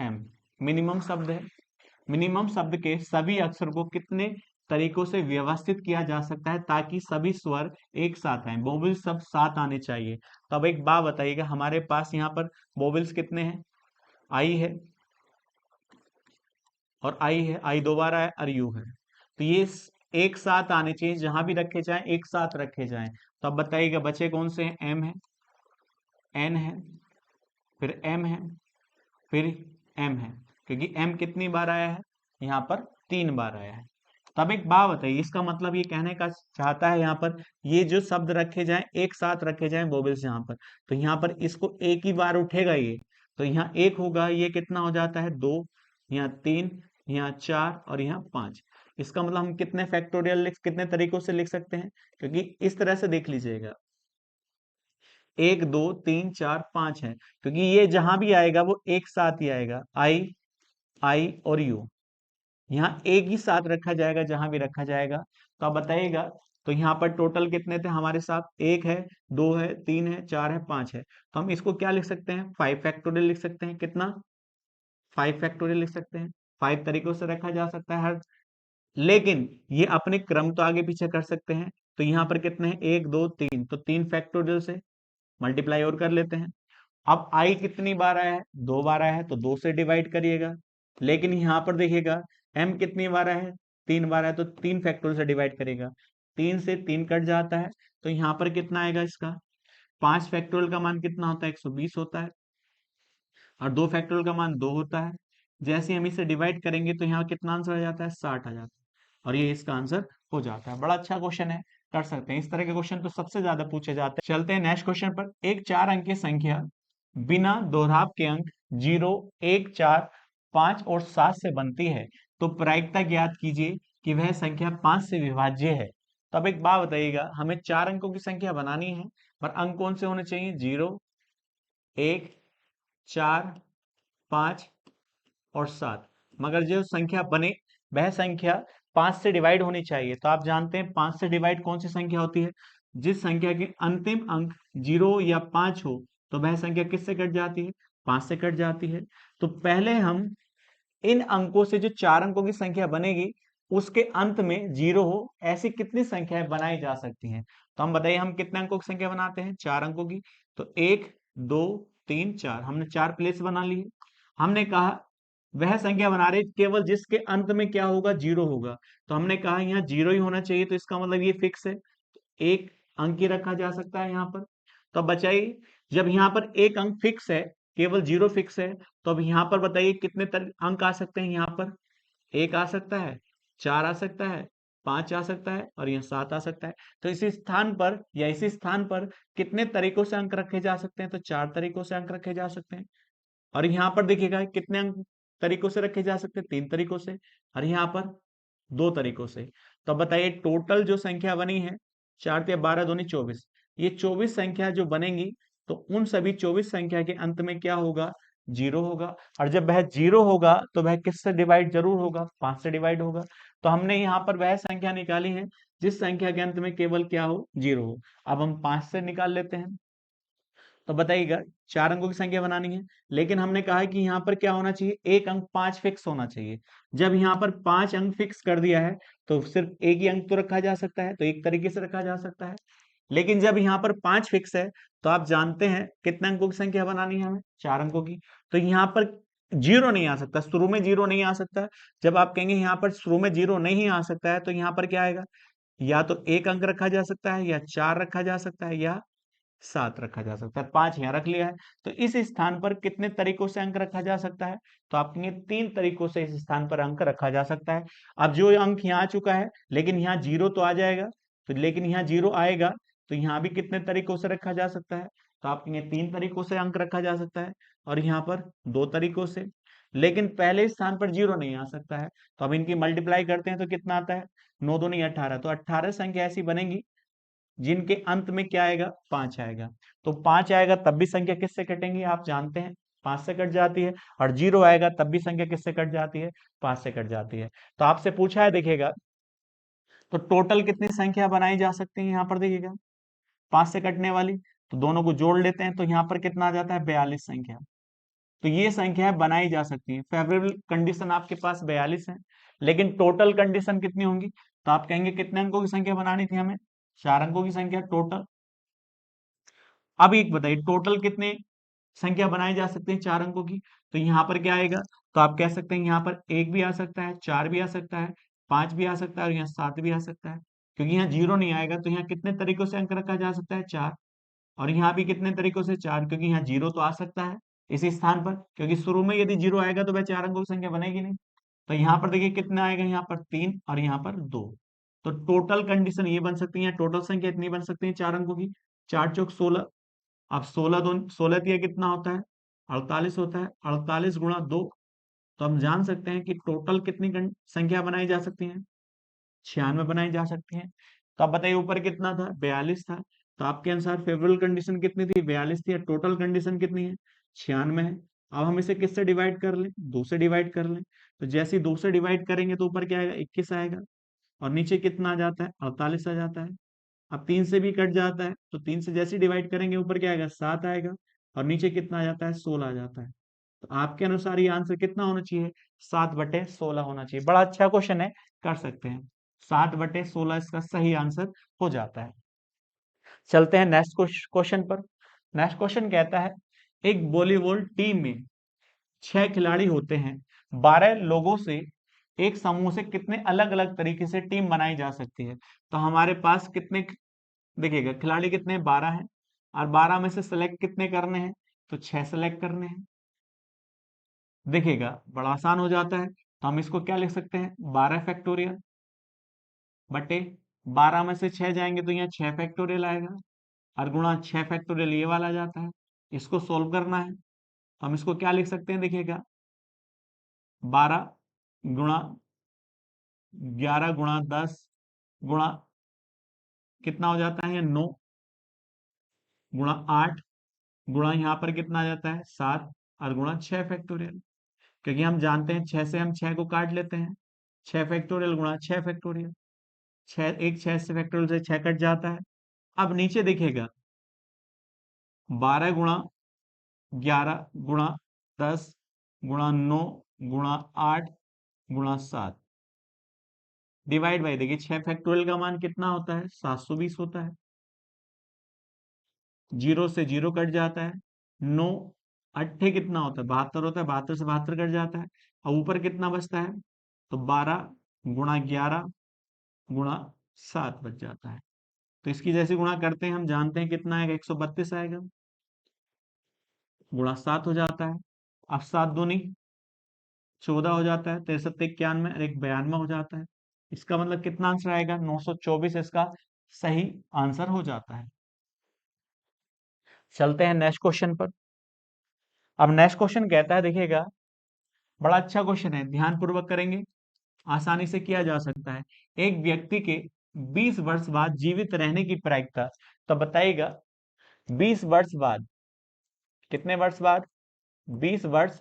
MINIMUM, मिनिमम शब्द है। मिनिमम शब्द के सभी अक्षर को कितने तरीकों से व्यवस्थित किया जा सकता है ताकि सभी स्वर एक साथ आए, वोवेल्स सब साथ आने चाहिए। तो अब एक बात बताइएगा, हमारे पास यहाँ पर वोवेल्स कितने हैं, आई है और आई है, आई दोबारा है और यू है। तो ये एक साथ आने चाहिए, जहां भी रखे जाएं एक साथ रखे जाएं। तो अब बताइएगा बचे कौन से हैं, एम है, एन है, फिर एम है, फिर एम है, क्योंकि एम कितनी बार आया है, यहाँ पर 3 बार आया है। तब एक बात बताइए, इसका मतलब ये कहने का चाहता है यहाँ पर ये जो शब्द रखे जाएं एक साथ रखे जाएं वोवेल्स यहाँ पर, तो यहाँ पर इसको एक ही बार उठेगा ये, तो यहाँ 1 होगा, ये कितना हो जाता है 2, यहाँ 3, यहाँ 4 और यहाँ 5। इसका मतलब हम कितने फैक्टोरियल कितने तरीकों से लिख सकते हैं, क्योंकि इस तरह से देख लीजिएगा 1 2 3 4 5 है, क्योंकि ये जहां भी आएगा वो एक साथ ही आएगा, आई और यू यहाँ एक ही साथ रखा जाएगा जहां भी रखा जाएगा। तो आप बताइएगा, तो यहाँ पर टोटल कितने थे हमारे साथ, 1 है, 2 है, 3 है, 4 है, 5 है। तो हम इसको क्या लिख सकते हैं, 5 फैक्टोरियल लिख सकते हैं। कितना, 5 फैक्टोरियल लिख सकते हैं। 5 तरीकों से रखा जा सकता है हर, लेकिन ये अपने क्रम तो आगे पीछे कर सकते हैं, तो यहाँ पर कितने हैं, 1 2 3, तो 3 फैक्टोरियल से मल्टीप्लाई और कर लेते हैं। अब आई कितनी बार आया है, 2 बार आया है, तो 2 से डिवाइड करिएगा। लेकिन यहाँ पर देखिएगा एम कितनी बार आया है, 3 बार आया, तो 3 फैक्टोरियल से डिवाइड करेगा। 3 से 3 कट जाता है, तो यहाँ पर कितना आएगा इसका, 5 फैक्टोरियल का मान कितना होता है, 120 होता है, और 2 फैक्टोरियल का मान 2 होता है। जैसे हम इसे डिवाइड करेंगे तो यहाँ कितना आंसर आ जाता है, 60 आ जाता है, और ये इसका आंसर हो जाता है। बड़ा अच्छा क्वेश्चन है, कर सकते हैं। इस तरह के क्वेश्चन तो सबसे ज्यादा पूछे जाते हैं। चलते हैं नेक्स्ट क्वेश्चन पर। एक 4 अंक की संख्या बिना दोहराव के अंक 0 1 4 5 और 7 से बनती है, तो प्रायिकता ज्ञात कीजिए कि वह संख्या 5 से विभाज्य है। तो अब एक बात बताइएगा, हमें 4 अंकों की संख्या बनानी है, पर अंक कौन से होने चाहिए, 0 1 4 5 और 7। मगर जो संख्या बने वह संख्या 5 से डिवाइड होनी चाहिए। तो आप जानते हैं 5 से डिवाइड कौन सी संख्या होती है, जिस संख्या के अंतिम अंक 0 या 5 हो, तो वह संख्या किससे कट जाती है, 5 से कट जाती है। तो पहले हम इन अंकों से जो 4 अंकों की संख्या बनेगी उसके अंत में 0 हो, ऐसी कितनी संख्याएं बनाई जा सकती हैं। तो हम बताइए हम कितने अंकों की संख्या बनाते हैं, 4 अंकों की। तो 1 2 3 4, हमने 4 प्लेस बना ली है। हमने कहा वह संख्या बना रहे केवल जिसके अंत में क्या होगा, 0 होगा। तो हमने कहा यहाँ 0 ही होना चाहिए, तो इसका मतलब ये फिक्स है, एक अंक ही रखा जा सकता है यहाँ पर। तो अब बचाइए, जब यहाँ पर एक अंक फिक्स है, केवल 0 फिक्स है, तो अब यहाँ पर बताइए कितने अंक आ सकते हैं। यहाँ पर 1 आ सकता है, 4 आ सकता है, 5 आ सकता है, और यहाँ 7 आ सकता है। तो इसी स्थान पर या इसी स्थान पर कितने तरीकों से अंक रखे जा सकते हैं, तो 4 तरीकों से अंक रखे जा सकते हैं। और यहाँ पर देखिएगा कितने अंक तरीकों से रखे जा सकते हैं, 3 तरीकों से, और यहाँ पर 2 तरीकों से। तो अब बताइए टोटल जो संख्या बनी है, 4 या 12 दूनी 24, ये 24 संख्या जो बनेंगी, तो उन सभी 24 संख्या के अंत में क्या होगा, 0 होगा। और जब वह 0 होगा तो वह किससे डिवाइड जरूर होगा, 5 से डिवाइड होगा। तो हमने यहाँ पर वह संख्या निकाली है जिस संख्या के अंत में केवल क्या हो, 0 हो। अब हम 5 से निकाल लेते हैं। तो बताइएगा 4 अंकों की संख्या बनानी है, लेकिन हमने कहा है कि यहाँ पर क्या होना चाहिए, एक अंक 5 फिक्स होना चाहिए। जब यहाँ पर 5 अंक फिक्स कर दिया है, तो सिर्फ एक ही अंक तो रखा जा सकता है, तो एक तरीके से रखा जा सकता है। लेकिन जब यहाँ पर 5 फिक्स है, तो आप जानते हैं कितने अंकों की संख्या बनानी है हमें, 4 अंकों की। तो यहाँ पर 0 नहीं आ सकता, शुरू में 0 नहीं आ सकता। जब आप कहेंगे यहाँ पर शुरू में 0 नहीं आ सकता है, तो यहाँ पर क्या आएगा, या तो एक अंक रखा जा सकता है, या 4 रखा जा सकता है, या 7 रखा जा सकता है। 5 यहाँ रख लिया है, तो इस स्थान पर कितने तरीकों से अंक रखा जा सकता है, तो आप कहेंगे 3 तरीकों से इस स्थान पर अंक रखा जा सकता है। अब जो अंक यहाँ आ चुका है, लेकिन यहाँ 0 तो आ जाएगा, तो लेकिन यहाँ 0 आएगा, तो यहाँ भी कितने तरीकों से रखा जा सकता है, तो आप कहेंगे 3 तरीकों से अंक रखा जा सकता है, और यहाँ पर 2 तरीकों से। लेकिन पहले स्थान पर 0 नहीं आ सकता है, तो अब इनकी मल्टीप्लाई करते हैं तो कितना आता है, 9 दूनी 18, तो 18 संख्या ऐसी बनेंगी जिनके अंत में क्या आएगा, 5 आएगा। तो 5 आएगा तब भी संख्या किससे कटेंगी, आप जानते हैं 5 से कट जाती है, और 0 आएगा तब भी संख्या किससे कट जाती है, 5 से कट जाती है। तो आपसे पूछा है देखिएगा, तो टोटल कितनी संख्या बनाई जा सकती है, यहाँ पर देखिएगा 5 से कटने वाली, तो दोनों को जोड़ लेते हैं, तो यहाँ पर कितना आ जाता है, 42 संख्या। तो ये संख्या बनाई जा सकती है। फेवरेबल कंडीशन आपके पास 42 है, लेकिन टोटल कंडीशन कितनी होंगी, तो आप कहेंगे कितने अंकों की संख्या बनानी थी हमें, 4 अंकों की संख्या टोटल। अब एक बताइए टोटल कितने संख्या बनाई जा सकती है 4 अंकों की, तो यहाँ पर क्या आएगा, तो आप कह सकते हैं यहाँ पर 1 भी आ सकता है, 4 भी आ सकता है, 5 भी आ सकता है, और यहाँ 7 भी आ सकता है। क्योंकि यहाँ 0 नहीं आएगा, तो यहाँ कितने तरीकों से अंक रखा जा सकता है, 4। और यहाँ भी कितने तरीकों से, 4, क्योंकि यहाँ 0 तो आ सकता है इसी स्थान पर, क्योंकि शुरू में यदि 0 आएगा तो वह 4 अंकों की संख्या बनेगी नहीं। तो यहाँ पर देखिए कितना आएगा, यहाँ पर 3 और यहाँ पर 2। तो टोटल कंडीशन ये बन सकती है, टोटल संख्या इतनी बन सकती है 4 अंकों की, 4 चौक 16। अब 16 दो 16 दिया कितना होता है, 48 होता है, 48 गुणा 2। तो हम जान सकते हैं कि टोटल कितनी संख्या बनाई जा सकती है, 96 बनाई जा सकती है। तो आप बताइए ऊपर कितना था, 42 था। तो आपके अनुसार फेवरेबल कंडीशन कितनी थी, 42 थी, टोटल कंडीशन कितनी है, 96 है। अब हम इसे किससे डिवाइड कर लें, 2 से डिवाइड कर लें। तो जैसे ही 2 से डिवाइड करेंगे तो ऊपर क्या आएगा, 21 आएगा, और नीचे कितना आ जाता है, 48 आ जाता है। अब 3 से भी कट जाता है, तो 3 से जैसे डिवाइड करेंगे ऊपर क्या आएगा, 7 आएगा, और नीचे कितना आ जाता है, 16 आ जाता है। तो आपके अनुसार ये आंसर कितना होना चाहिए, 7/16 होना चाहिए। बड़ा अच्छा क्वेश्चन है, कर सकते हैं। 7/16 इसका सही आंसर हो जाता है। चलते हैं नेक्स्ट क्वेश्चन पर। नेक्स्ट क्वेश्चन कहता है एक वॉलीबॉल टीम में 6 खिलाड़ी होते हैं। 12 लोगों से एक समूह से कितने अलग अलग तरीके से टीम बनाई जा सकती है। तो हमारे पास कितने, देखिएगा खिलाड़ी कितने, 12 हैं, और 12 में से सिलेक्ट कितने करने हैं, तो 6 सिलेक्ट करने हैं। देखिएगा बड़ा आसान हो जाता है, तो हम इसको क्या लिख सकते हैं, 12 फैक्टोरियल बटे 12 में से 6 जाएंगे तो यहाँ 6 फैक्टोरियल आएगा, और गुणा 6 फैक्टोरियल ये वाला जाता है। इसको सोल्व करना है, तो हम इसको क्या लिख सकते हैं, देखिएगा 12 गुणा 11 गुणा 10 गुणा कितना हो जाता है, 9 गुणा 8 गुणा यहाँ पर कितना आ जाता है, 7, और गुणा 6 फैक्टोरियल। क्योंकि हम जानते हैं 6 से हम 6 को काट लेते हैं, 6 फैक्टोरियल गुणा 6 फैक्टोरियल, 6 से फैक्टोरियल से 6 कट जाता है। अब नीचे देखिएगा 12 गुणा 11 गुणा 10 गुणा 9 गुणा 7 डिवाइड बाई, देखिए 6 फैक्टोरियल का मान कितना होता है, 720 होता है। 0 से 0 कट जाता है, 9 अट्ठे कितना होता है, 72 होता है, 72 से 72 कट जाता है, और ऊपर कितना बचता है, तो 12 गुणा 11 गुणा 7 बच जाता है। तो इसकी जैसे गुणा करते हैं हम जानते हैं कितना आएगा, 132 आएगा, गुणा 7 हो जाता है। अब 7 दूनी 14 हो जाता है, 63 91 और 1 92 हो जाता है। इसका मतलब कितना आंसर आएगा, 924 इसका सही आंसर हो जाता है। चलते हैं नेक्स्ट क्वेश्चन पर। अब नेक्स्ट क्वेश्चन कहता है, देखिएगा बड़ा अच्छा क्वेश्चन है, ध्यान पूर्वक करेंगे, आसानी से किया जा सकता है। एक व्यक्ति के 20 वर्ष बाद जीवित रहने की प्रायिकता, तो बताइएगा 20 वर्ष बाद, कितने वर्ष बाद, 20 वर्ष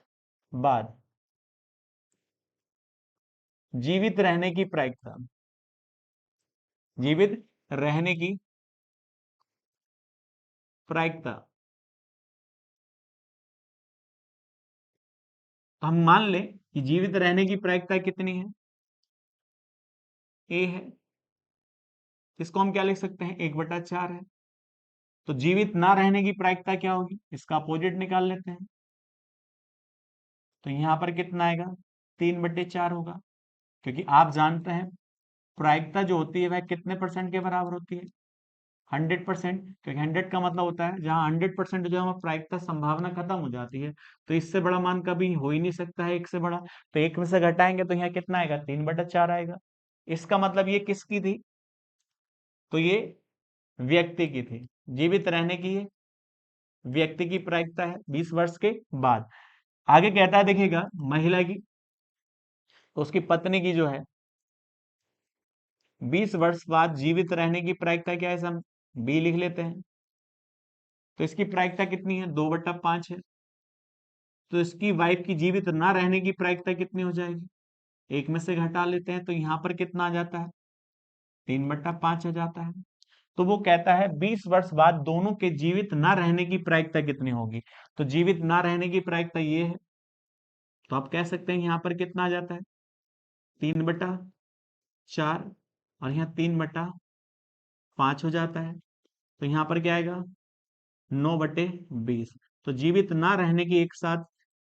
बाद जीवित रहने की प्रायिकता, जीवित रहने की प्रायिकता। हम मान लें कि जीवित रहने की प्रायिकता कितनी है, ए है, इसको हम क्या लिख सकते हैं, 1/4 है। तो जीवित ना रहने की प्रायिकता क्या होगी, इसका अपोजिट निकाल लेते हैं, तो यहां पर कितना आएगा, 3/4 होगा। क्योंकि आप जानते हैं प्रायिकता जो होती है वह कितने परसेंट के बराबर होती है, 100%। क्योंकि 100 का मतलब होता है जहां 100% जो है प्रायिकता संभावना खत्म हो जाती है, तो इससे बड़ा मान कभी हो ही नहीं सकता है एक से बड़ा। तो एक में से घटाएंगे तो यहाँ कितना आएगा, 3/4 आएगा। इसका मतलब ये किसकी थी, तो ये व्यक्ति की थी, जीवित रहने की ये व्यक्ति की प्रायिकता है 20 वर्ष के बाद। आगे कहता है, देखिएगा महिला की, तो उसकी पत्नी की जो है 20 वर्ष बाद जीवित रहने की प्रायिकता क्या है, हम बी लिख लेते हैं। तो इसकी प्रायिकता कितनी है, 2/5 है। तो इसकी वाइफ की जीवित ना रहने की प्रायिकता कितनी हो जाएगी, एक में से घटा लेते हैं, तो यहाँ पर कितना आ जाता है, 3/5 आ जाता है। तो वो कहता है 20 वर्ष बाद दोनों के जीवित ना रहने की प्रायिकता कितनी होगी। तो जीवित ना रहने की प्रायिकता ये है, तो आप कह सकते हैं यहाँ पर कितना आ जाता है, 3/4, और यहाँ 3/5 हो जाता है। तो यहाँ पर क्या आएगा, 9/20। तो जीवित ना रहने की एक साथ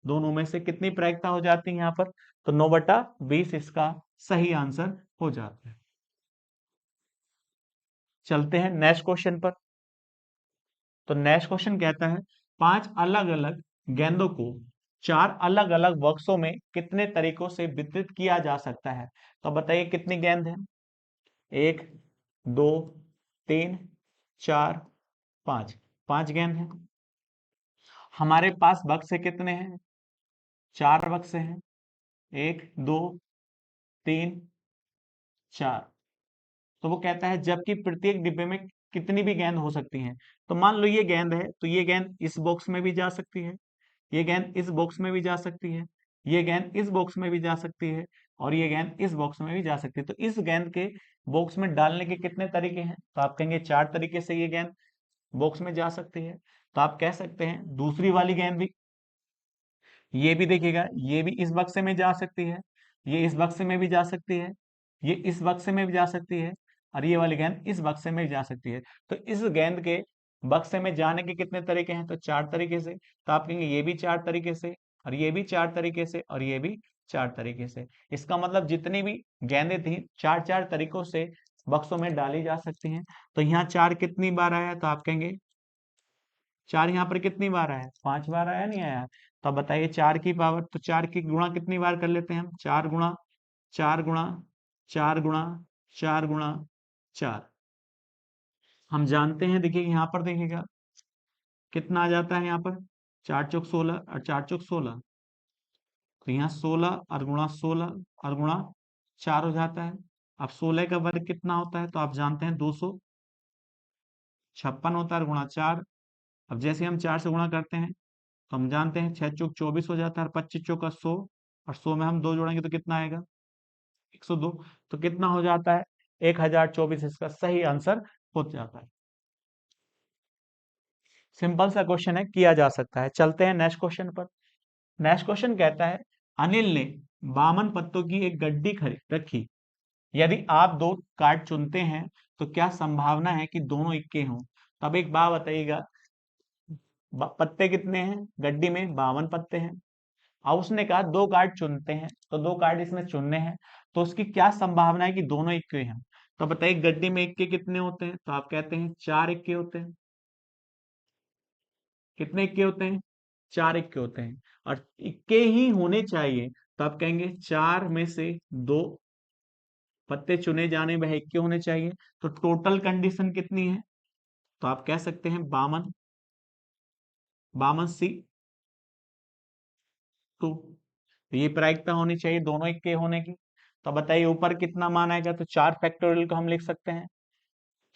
दोनों में से कितनी प्रायिकता हो जाती है यहाँ पर, तो 9/20 इसका सही आंसर हो जाता है। चलते हैं नेक्स्ट क्वेश्चन पर। तो नेक्स्ट क्वेश्चन कहता है 5 अलग अलग गेंदों को 4 अलग अलग बक्सों में कितने तरीकों से वितरित किया जा सकता है। तो बताइए कितनी गेंद है, 1 2 3 4 5, 5 गेंद है। हमारे पास बक्से कितने हैं, 4 बक्से हैं, 1 2 3 4। तो वो कहता है जबकि प्रत्येक डिब्बे में कितनी भी गेंद हो सकती हैं। तो मान लो ये गेंद है, तो ये गेंद इस बॉक्स में भी जा सकती है, ये गेंद इस बॉक्स में भी जा सकती है, ये गेंद इस बॉक्स में भी जा सकती है, और ये गेंद इस बॉक्स में भी जा सकती है। तो इस गेंद के बॉक्स में डालने के कितने तरीके हैं, तो आप कहेंगे 4 तरीके से ये गेंद बॉक्स में जा सकती है। तो आप कह सकते हैं दूसरी वाली गेंद भी, ये भी देखिएगा, ये भी इस बक्से में जा सकती है, ये इस बक्से में भी जा सकती है, ये इस बक्से में भी जा सकती है और ये वाली गेंद इस बक्से में भी जा सकती है। तो इस गेंद के बक्से में जाने के कितने तरीके हैं? तो 4 तरीके से। तो आप कहेंगे ये भी 4 तरीके से और ये भी 4 तरीके से और ये भी 4 तरीके से। इसका मतलब जितनी भी गेंदें थी 4-4 तरीकों से बक्सों में डाली जा सकती हैं। तो यहाँ 4 कितनी बार आया? तो आप कहेंगे 4 यहाँ पर कितनी बार आया? 5 बार आया, नहीं आया? तो अब बताइए 4 की पावर, तो 4 की गुणा कितनी बार कर लेते हैं हम? 4 गुणा 4 गुणा 4 गुणा 4 गुणा 4। हम जानते हैं, देखिए यहाँ पर देखिएगा कितना आ जाता है यहाँ पर, 4 चौक 16 और 4 चौक 16। तो यहाँ 16 और गुणा 16 और गुणा 4 हो जाता है। अब 16 का वर्ग कितना होता है? तो आप जानते हैं 256 होता है, और गुणा 4। अब जैसे हम 4 से गुणा करते हैं तो हम जानते हैं 6 चौक 24 हो जाता है, और 25 चौका 100, और 100 में हम 2 जोड़ेंगे तो कितना आएगा? 102। तो कितना हो जाता है? 1024 इसका सही आंसर हो जाता है। सिंपल सा क्वेश्चन है, किया जा सकता है। चलते हैं नेक्स्ट क्वेश्चन पर। नेक्स्ट क्वेश्चन कहता है, अनिल ने 52 पत्तों की एक गड्डी खरीद रखी। यदि आप 2 कार्ड चुनते हैं तो क्या संभावना है कि दोनों इक्के हों? तो अब एक बात बताइएगा, पत्ते कितने हैं गड्डी में? 52 पत्ते हैं। अब उसने कहा 2 कार्ड चुनते हैं, तो 2 कार्ड इसमें चुनने हैं, तो उसकी क्या संभावना है कि दोनों इक्के हैं? तो बताइए गड्डी में इक्के कितने होते हैं? तो आप कहते हैं 4 इक्के होते हैं। कितने इक्के होते हैं? 4 इक्के होते हैं, और इक्के ही होने चाहिए। तो आप कहेंगे 4 में से 2 पत्ते चुने जाने वह इक्के होने चाहिए। तो टोटल कंडीशन कितनी है? तो आप कह सकते हैं 52, 52C2। तो ये प्रायिकता होनी चाहिए दोनों इक्के होने की। तो बताइए ऊपर कितना मान आएगा? तो 4 फैक्टोरियल को हम लिख सकते हैं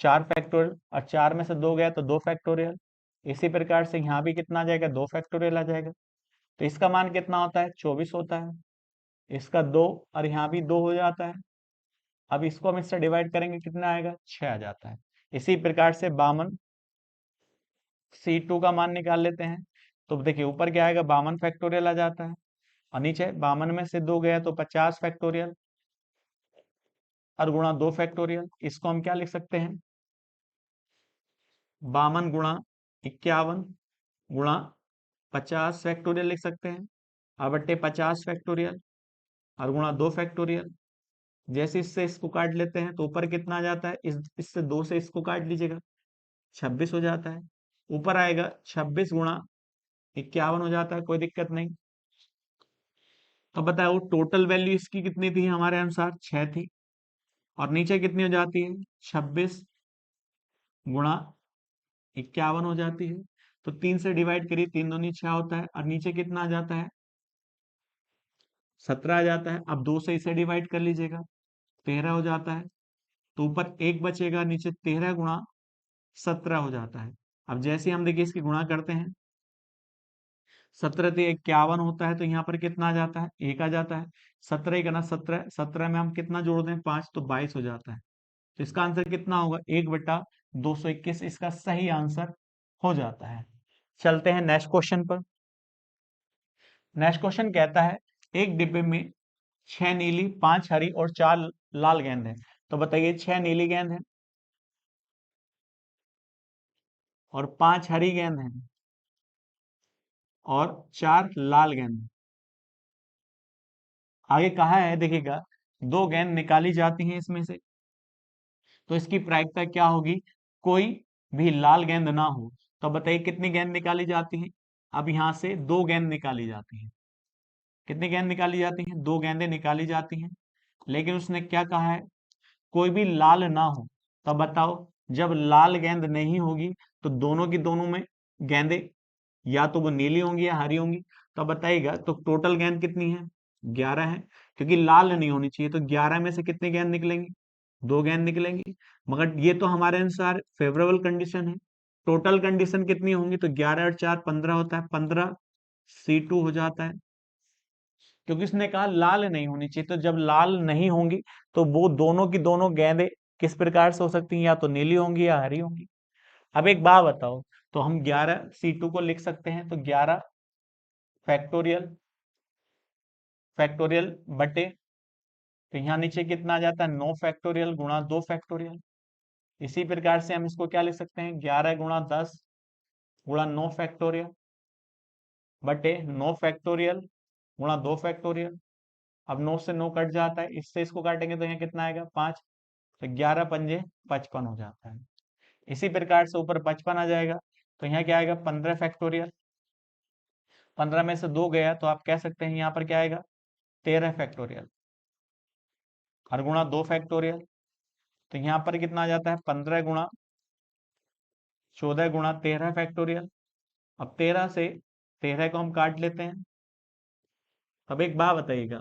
4 फैक्टोरियल, और 4 में से 2 गया तो 2 फैक्टोरियल। इसी प्रकार से यहाँ भी कितना आ जाएगा? 2 फैक्टोरियल आ जाएगा। तो इसका मान कितना होता है? 24 होता है। इसका 2, और यहाँ भी 2 हो जाता है। अब इसको हम इससे डिवाइड करेंगे, कितना आएगा? 6 आ जाता है। इसी प्रकार से 52C2 का मान निकाल लेते हैं। तो देखिए ऊपर क्या आएगा? 52 फैक्टोरियल आ जाता है, और नीचे 52 में से 2 गया तो 50 फैक्टोरियल, और गुणा 2 फैक्टोरियल। इसको हम क्या लिख सकते हैं? 52 गुणा 51 गुणा 50 फैक्टोरियल लिख सकते हैं, और बट्टे 50 फैक्टोरियल, और गुणा 2 फैक्टोरियल। जैसे इससे इसको काट लेते हैं तो ऊपर कितना आ जाता है? इससे 2 से इसको काट लीजिएगा, 26 हो जाता है। ऊपर आएगा 26 गुणा 51 हो जाता है, कोई दिक्कत नहीं। तो बताओ टोटल वैल्यू इसकी कितनी थी? हमारे अनुसार 6 थी, और नीचे कितनी हो जाती है? 26 गुणा 51 हो जाती है। तो 3 से डिवाइड करिए, 3 दूनी 6 होता है, और नीचे कितना आ जाता है? 17 आ जाता है। अब 2 से इसे डिवाइड कर लीजिएगा, 13 हो जाता है। तो ऊपर 1 बचेगा, नीचे 13 गुणा 17 हो जाता है। अब जैसे हम देखिए इसकी गुणा करते हैं, 17 से 51 होता है, तो यहाँ पर कितना आ जाता है? 1 आ जाता है। 17 1 ना 17, 17 में हम कितना जोड़ दें? 5, तो 22 हो जाता है। तो इसका आंसर कितना होगा? 1/221 इसका सही आंसर हो जाता है। चलते हैं नेक्स्ट क्वेश्चन पर। नेक्स्ट क्वेश्चन कहता है, एक डिब्बे में 6 नीली, 5 हरी और 4 लाल गेंद है। तो बताइए 6 नीली गेंद है और 5 हरी गेंद है और 4 लाल गेंद है। आगे कहा है देखिएगा, 2 गेंद निकाली जाती हैं इसमें से, तो इसकी प्रायिकता क्या होगी? कोई भी लाल गेंद ना हो। तो बताइए कितनी गेंद निकाली जाती है? अब यहां से 2 गेंद निकाली जाती हैं। कितनी गेंद निकाली जाती हैं? 2 गेंदें निकाली जाती हैं। लेकिन उसने क्या कहा है? कोई भी लाल ना हो। तब बताओ, जब लाल गेंद नहीं होगी तो दोनों की दोनों में गेंदें या तो वो नीली होंगी या हरी होंगी। तो बताइएगा, तो टोटल गेंद कितनी है? 11 है, क्योंकि लाल नहीं होनी चाहिए। तो 11 में से कितनी गेंद निकलेंगी? 2 गेंद निकलेंगी। मगर ये तो हमारे अनुसार फेवरेबल कंडीशन है। टोटल कंडीशन कितनी होंगी? तो 11 और 4 15 होता है, 15C2 हो जाता है। क्योंकि उसने कहा लाल नहीं होनी चाहिए, तो जब लाल नहीं होंगी तो वो दोनों की दोनों गेंदें किस प्रकार से हो सकती हैं? या तो नीली होंगी या हरी होंगी। अब एक बात बताओ, तो हम 11C2 को लिख सकते हैं, तो 11 फैक्टोरियल फैक्टोरियल बटे तो यहाँ नीचे कितना आ जाता है 9 फैक्टोरियल गुणा 2 फैक्टोरियल। इसी प्रकार से हम इसको क्या लिख सकते हैं 11 गुणा 10 गुणा 9 फैक्टोरियल बटे 9 फैक्टोरियल गुणा 2 फैक्टोरियल। अब 9 से 9 कट जाता है, इससे इसको काटेंगे तो यहाँ कितना आएगा 5। तो 11 पंजे 55 हो जाता है। इसी प्रकार से ऊपर 55 आ जाएगा, तो यहाँ क्या आएगा 15 फैक्टोरियल। 15 में से 2 गया तो आप कह सकते हैं यहाँ पर क्या आएगा 13 फैक्टोरियल और गुणा 2 फैक्टोरियल। तो यहाँ पर कितना आ जाता है 15 गुणा 14 गुणा 13 फैक्टोरियल। अब 13 से 13 को हम काट लेते हैं। अब एक बात बताइएगा,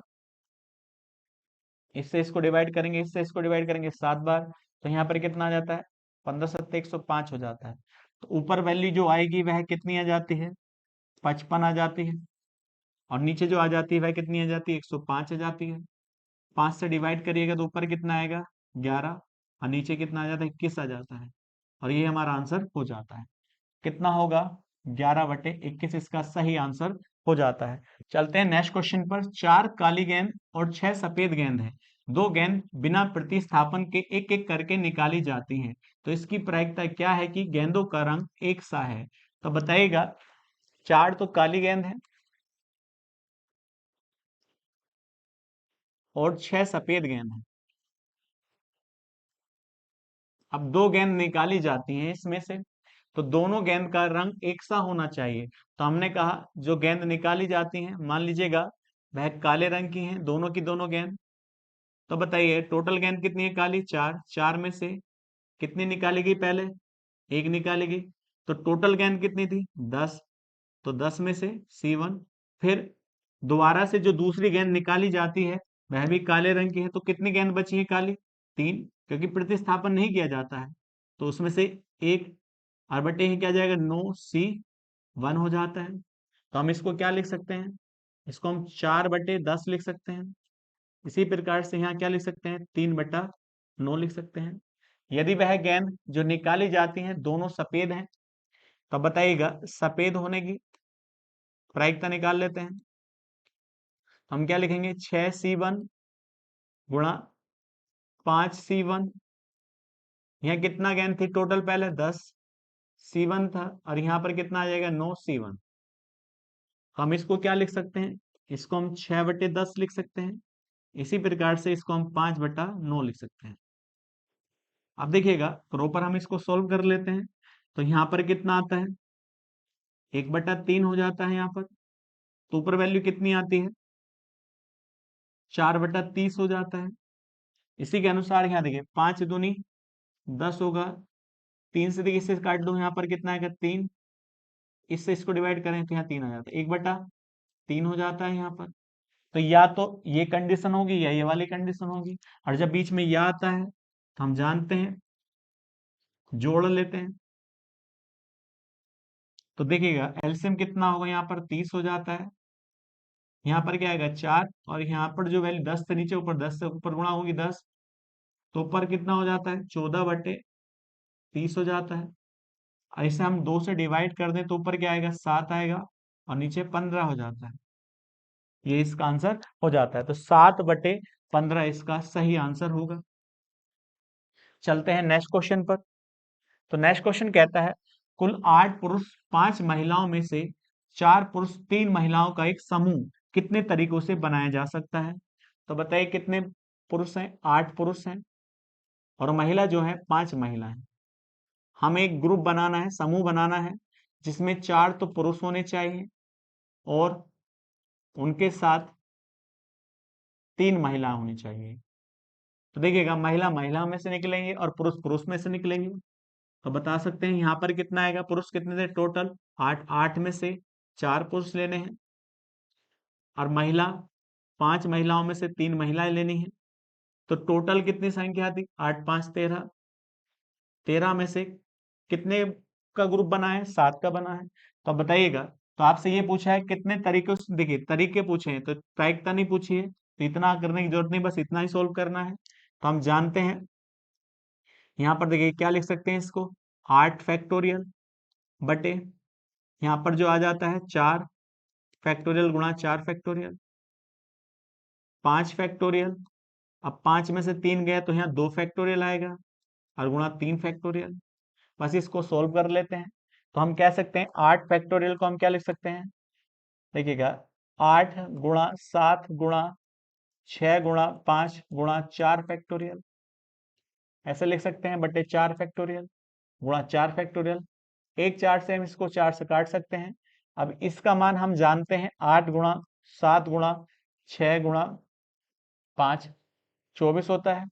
इससे इसको डिवाइड करेंगे, इससे इसको डिवाइड करेंगे 7 बार, तो यहाँ पर कितना आ जाता है 15 सत्ते 105 हो जाता है। तो ऊपर वैल्यू जो आएगी वह कितनी आ जाती है 55 आ जाती है, और नीचे जो आ जाती है वह कितनी आ जाती है 105 आ जाती है। 5 से डिवाइड करिएगा तो ऊपर कितना आएगा 11 और नीचे कितना आ जाता है 21 आ जाता है, और ये हमारा आंसर हो जाता है। कितना होगा 11/21 इसका सही आंसर हो जाता है। चलते हैं नेक्स्ट क्वेश्चन पर। 4 काली गेंद और 6 सफेद गेंद हैं। 2 गेंद बिना प्रतिस्थापन के एक एक करके निकाली जाती हैं, तो इसकी प्रायिकता क्या है कि गेंदों का रंग एक सा है। तो बताइएगा 4 तो काली गेंद है और 6 सफेद गेंद है। अब 2 गेंद निकाली जाती हैं इसमें से, तो दोनों गेंद का रंग एक सा होना चाहिए। तो हमने कहा जो गेंद निकाली जाती हैं मान लीजिएगा वह काले रंग की हैं, दोनों की दोनों गेंद। तो बताइए टोटल गेंद कितनी है काली 4, 4 में से कितनी निकाली गई पहले 1 निकाली गई, तो टोटल गेंद कितनी थी 10। तो 10 में से C1, फिर दोबारा से जो दूसरी गेंद निकाली जाती है वह भी काले रंग की है, तो कितनी गेंद बची है काली 3, क्योंकि प्रतिस्थापन नहीं किया जाता है। तो उसमें से एक और बटे ही क्या जाएगा 9C1 हो जाता है। तो हम इसको क्या लिख सकते हैं, इसको हम 4/10 लिख सकते हैं। इसी प्रकार से यहाँ क्या लिख सकते हैं 3/9 लिख सकते हैं। यदि वह गेंद जो निकाली जाती हैं दोनों सफेद हैं, तो बताइएगा सफेद होने की प्रायिकता निकाल लेते हैं। हम क्या लिखेंगे 6C1 गुणा 5C1। यहाँ कितना गेंद थी टोटल पहले 10C1 था, और यहाँ पर कितना आ जाएगा 9C1। हम इसको क्या लिख सकते हैं, इसको हम 6/10 लिख सकते हैं। इसी प्रकार से इसको हम 5/9 लिख सकते हैं। अब देखिएगा प्रॉपर हम इसको सोल्व कर लेते हैं, तो यहाँ पर कितना आता है 1/3 हो जाता है यहाँ पर। तो ऊपर वैल्यू कितनी आती है 4/30 हो जाता है। इसी के अनुसार यहाँ देखिए 5 दूनी 10 होगा, 3 से देखिए इससे काट दो, यहाँ पर कितना आएगा 3, इससे इसको डिवाइड करें तो यहाँ 3 आ जाता है, 1/3 हो जाता है यहाँ पर। तो या तो ये कंडीशन होगी या ये वाली कंडीशन होगी, और जब बीच में या आता है तो हम जानते हैं जोड़ लेते हैं। तो देखिएगा एलसीएम कितना होगा यहाँ पर 30 हो जाता है, यहाँ पर क्या आएगा 4, और यहाँ पर जो वैल्यू 10 से नीचे ऊपर 10 से ऊपर गुणा होगी 10, तो ऊपर कितना हो जाता है 14/30 हो जाता है। और इसे हम 2 से डिवाइड कर दें तो ऊपर क्या आएगा 7 आएगा, और नीचे 15 हो जाता है। ये इसका आंसर हो जाता है, तो 7/15 इसका सही आंसर होगा। चलते हैं नेक्स्ट क्वेश्चन पर। तो नेक्स्ट क्वेश्चन कहता है कुल 8 पुरुष 5 महिलाओं में से 4 पुरुष 3 महिलाओं का एक समूह कितने तरीकों से बनाया जा सकता है। तो बताइए कितने पुरुष हैं 8 पुरुष हैं, और महिला जो है 5 महिला है। हमें एक ग्रुप बनाना है, समूह बनाना है, जिसमें 4 तो पुरुष होने चाहिए और उनके साथ 3 महिला होनी चाहिए। तो देखिएगा महिला महिला में से निकलेंगे और पुरुष पुरुष में से निकलेंगे। तो बता सकते हैं यहाँ पर कितना आएगा, पुरुष कितने थे टोटल 8, 8 में से 4 पुरुष लेने हैं, और महिला 5 महिलाओं में से 3 महिलाएं लेनी है। तो टोटल कितनी संख्या थी 8 5 13, 13 में से कितने का ग्रुप बना है 7 का बना है। तो अब बताइएगा, तो आपसे ये पूछा है कितने तरीकों से, देखिए तरीके पूछे हैं तो प्रायिकता नहीं पूछी है, तो इतना करने की जरूरत नहीं, बस इतना ही सोल्व करना है। तो हम जानते हैं यहाँ पर देखिए क्या लिख सकते हैं इसको 8 फैक्टोरियल बटे यहाँ पर जो आ जाता है 4 फैक्टोरियल गुणा 4 फैक्टोरियल, 5 फैक्टोरियल अब 5 में से 3 गए तो यहाँ 2 फैक्टोरियल आएगा और गुणा 3 फैक्टोरियल। बस इसको सोल्व कर लेते हैं। तो हम कह सकते हैं 8 फैक्टोरियल को हम क्या लिख सकते हैं, देखिएगा 8 गुणा 7 गुणा 6 गुणा 5 गुणा 4 फैक्टोरियल, ऐसे लिख सकते हैं, बटे 4 फैक्टोरियल गुणा 4 फैक्टोरियल। एक 4 से हम इसको 4 से काट सकते हैं। अब इसका मान हम जानते हैं, 8 गुणा 7 गुणा 6 गुणा 5 24 होता है।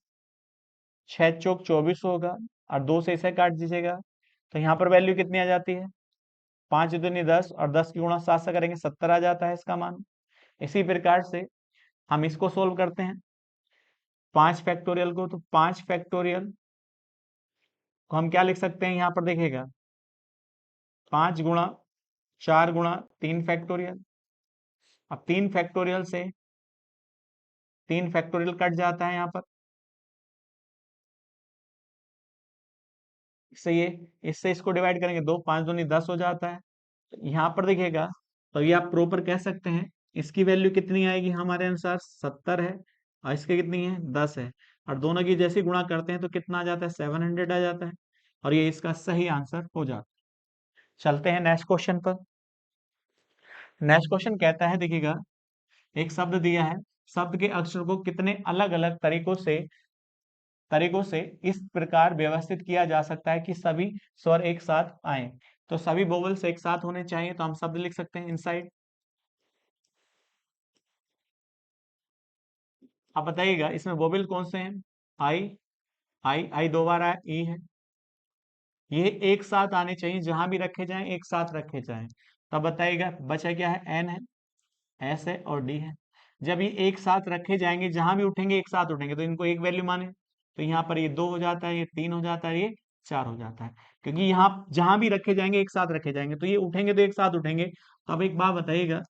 6 चौक 24 होगा और 2 से इसे काट दीजिएगा तो यहाँ पर वैल्यू कितनी आ जाती है, 5 दूनी 10 और 10 की गुणा 7 से करेंगे 70 आ जाता है इसका मान। इसी प्रकार से हम इसको सोल्व करते हैं 5 फैक्टोरियल को, तो 5 फैक्टोरियल को हम क्या लिख सकते हैं, यहाँ पर देखिएगा 5 गुणा 4 गुणा 3 फैक्टोरियल। अब 3 फैक्टोरियल से 3 फैक्टोरियल कट जाता है यहाँ पर, इससे ये इससे इसको डिवाइड करेंगे 2, 5 दूनी 10 हो जाता है। तो यहाँ पर देखिएगा, तो ये आप प्रॉपर कह सकते हैं इसकी वैल्यू कितनी आएगी, हमारे अनुसार 70 है और इसकी कितनी है 10 है, और दोनों की जैसी गुणा करते हैं तो कितना आ जाता है 700 आ जाता है, और ये इसका सही आंसर हो जाता है। चलते हैं नेक्स्ट क्वेश्चन पर। नेक्स्ट क्वेश्चन कहता है, देखिएगा एक शब्द दिया है, शब्द के अक्षर को कितने अलग अलग तरीकों से इस प्रकार व्यवस्थित किया जा सकता है कि सभी स्वर एक साथ आए। तो सभी वोवेल्स एक साथ होने चाहिए, तो हम शब्द लिख सकते हैं इनसाइड। आप बताइएगा इसमें वोवेल कौन से हैं, आई, आई दो बार आया, ई है, ये एक साथ आने चाहिए, जहां भी रखे जाएं एक साथ रखे जाएं। तब बताइएगा बचा क्या है, एन है, एस है और डी है। जब ये एक साथ रखे जाएंगे, जहां भी उठेंगे एक साथ उठेंगे, तो इनको एक वैल्यू माने, तो यहाँ पर ये 2 हो जाता है, ये 3 हो जाता है, ये 4 हो जाता है, क्योंकि यहाँ जहां भी रखे जाएंगे एक साथ रखे जाएंगे, तो ये उठेंगे तो एक साथ उठेंगे। तो अब एक बात बताइएगा,